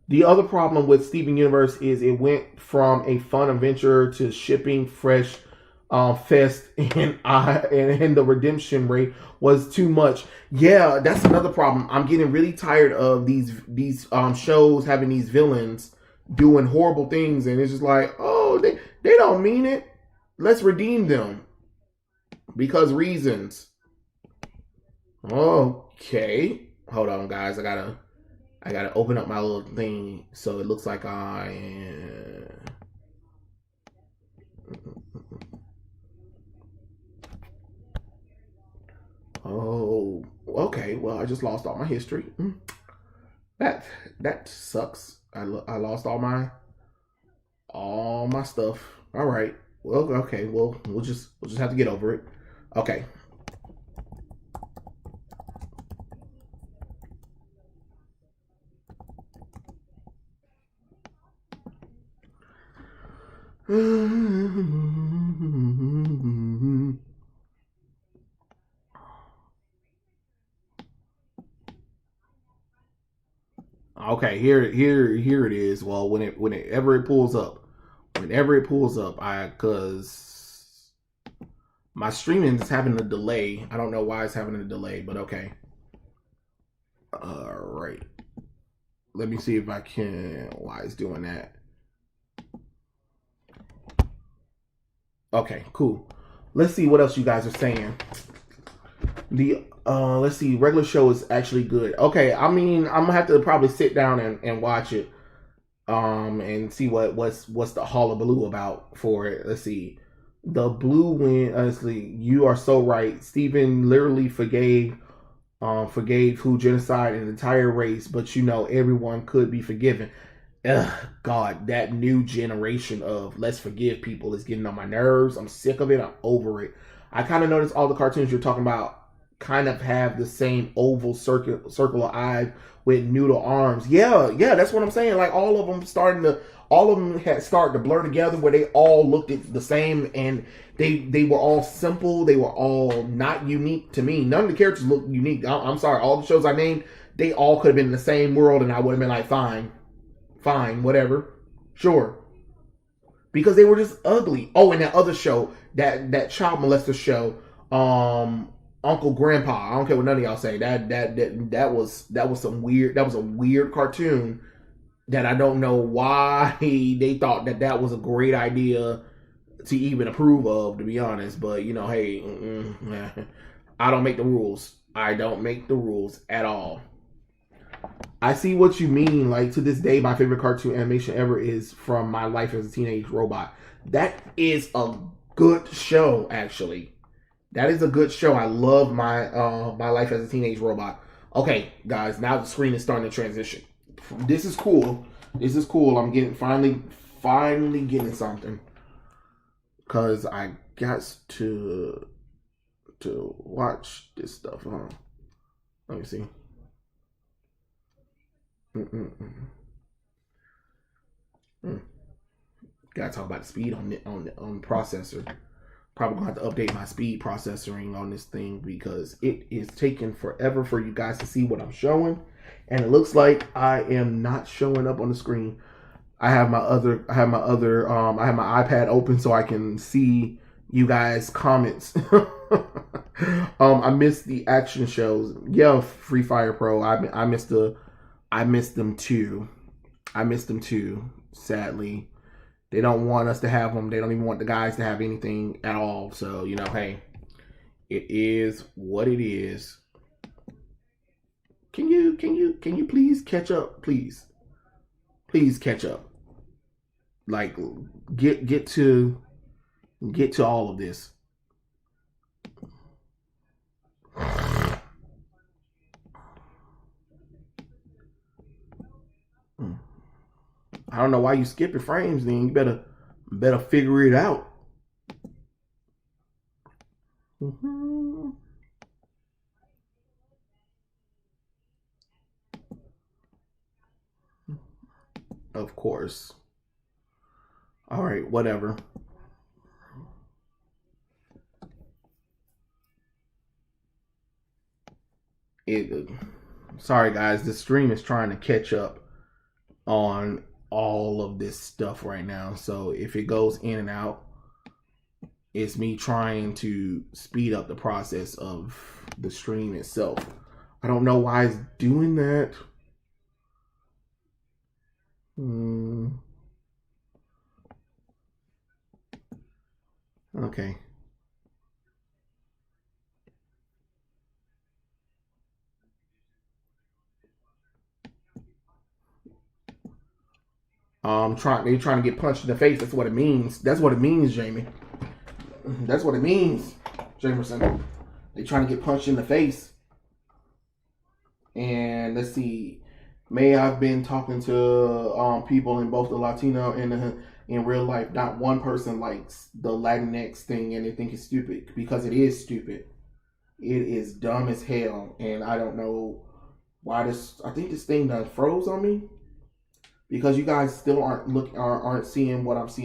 The other problem with Steven Universe is it went from a fun adventure to shipping fresh fest, and the redemption rate was too much. Yeah, that's another problem. I'm getting really tired of these shows having these villains doing horrible things, and it's just like, oh, they don't mean it. Let's redeem them because reasons. Okay, hold on, guys. I gotta open up my little thing so it looks like I am. Oh, okay. Well, I just lost all my history. That that sucks. I lost all my stuff. All right. Well, okay. Well, we'll just have to get over it. Okay. Okay, here it is. Well, whenever it pulls up, I cause my streaming is having a delay. I don't know why it's having a delay, but okay. All right. Let me see if I can. Why it's doing that? Okay, cool. Let's see what else you guys are saying. The let's see, regular show is actually good. Okay, I mean, I'm gonna have to probably sit down and watch it. And see what's the hullabaloo about for it. Let's see. The blue win, honestly, you are so right. Stephen literally forgave who genocide an entire race, but everyone could be forgiven. Ugh, God, that new generation of let's forgive people is getting on my nerves. I'm sick of it. I'm over it. I kind of noticed all the cartoons you're talking about kind of have the same oval circular eye with noodle arms. Yeah, that's what I'm saying. Like all of them had started to blur together where they all looked at the same, and they were all simple. They were all not unique to me. None of the characters looked unique. I'm sorry. All the shows I named, they all could have been in the same world, and I would have been like, fine, whatever, sure, because they were just ugly. Oh, and that other show, that child molester show, Uncle Grandpa. I don't care what none of y'all say. That was some weird. That was a weird cartoon that I don't know why they thought that was a great idea to even approve of, to be honest. But hey, I don't make the rules. I don't make the rules at all. I see what you mean. Like, to this day, my favorite cartoon animation ever is from My Life as a Teenage Robot. That is a good show, actually. That is a good show. I love my Life as a Teenage Robot. Okay, guys, now the screen is starting to transition. This is cool. I'm getting finally getting something. Cause I got to watch this stuff. Let me see. Gotta talk about the speed on the processor. Probably gonna have to update my speed processoring on this thing because it is taking forever for you guys to see what I'm showing, and it looks like I am not showing up on the screen. I have my iPad open so I can see you guys' comments. I missed the action shows. Yeah, Free Fire Pro. I missed them too. Sadly. They don't want us to have them. They don't even want the guys to have anything at all. So, hey, it is what it is. Can you please catch up? Please catch up. Like, get to all of this. I don't know why you skipping frames. Then you better figure it out. Of course. All right, whatever. Sorry guys, the stream is trying to catch up on all of this stuff right now. So if it goes in and out, It's me trying to speed up the process of the stream itself. I don't know why it's doing that. Okay. They're trying to get punched in the face. That's what it means. That's what it means, Jamie. That's what it means, Jamerson. They trying to get punched in the face. And let's see, May I've been talking to people in both the Latino and in real life. Not one person likes the Latinx thing, and they think it's stupid because it is stupid. It is dumb as hell, and I don't know why this. I think this thing done froze on me because you guys still aren't seeing what I'm seeing.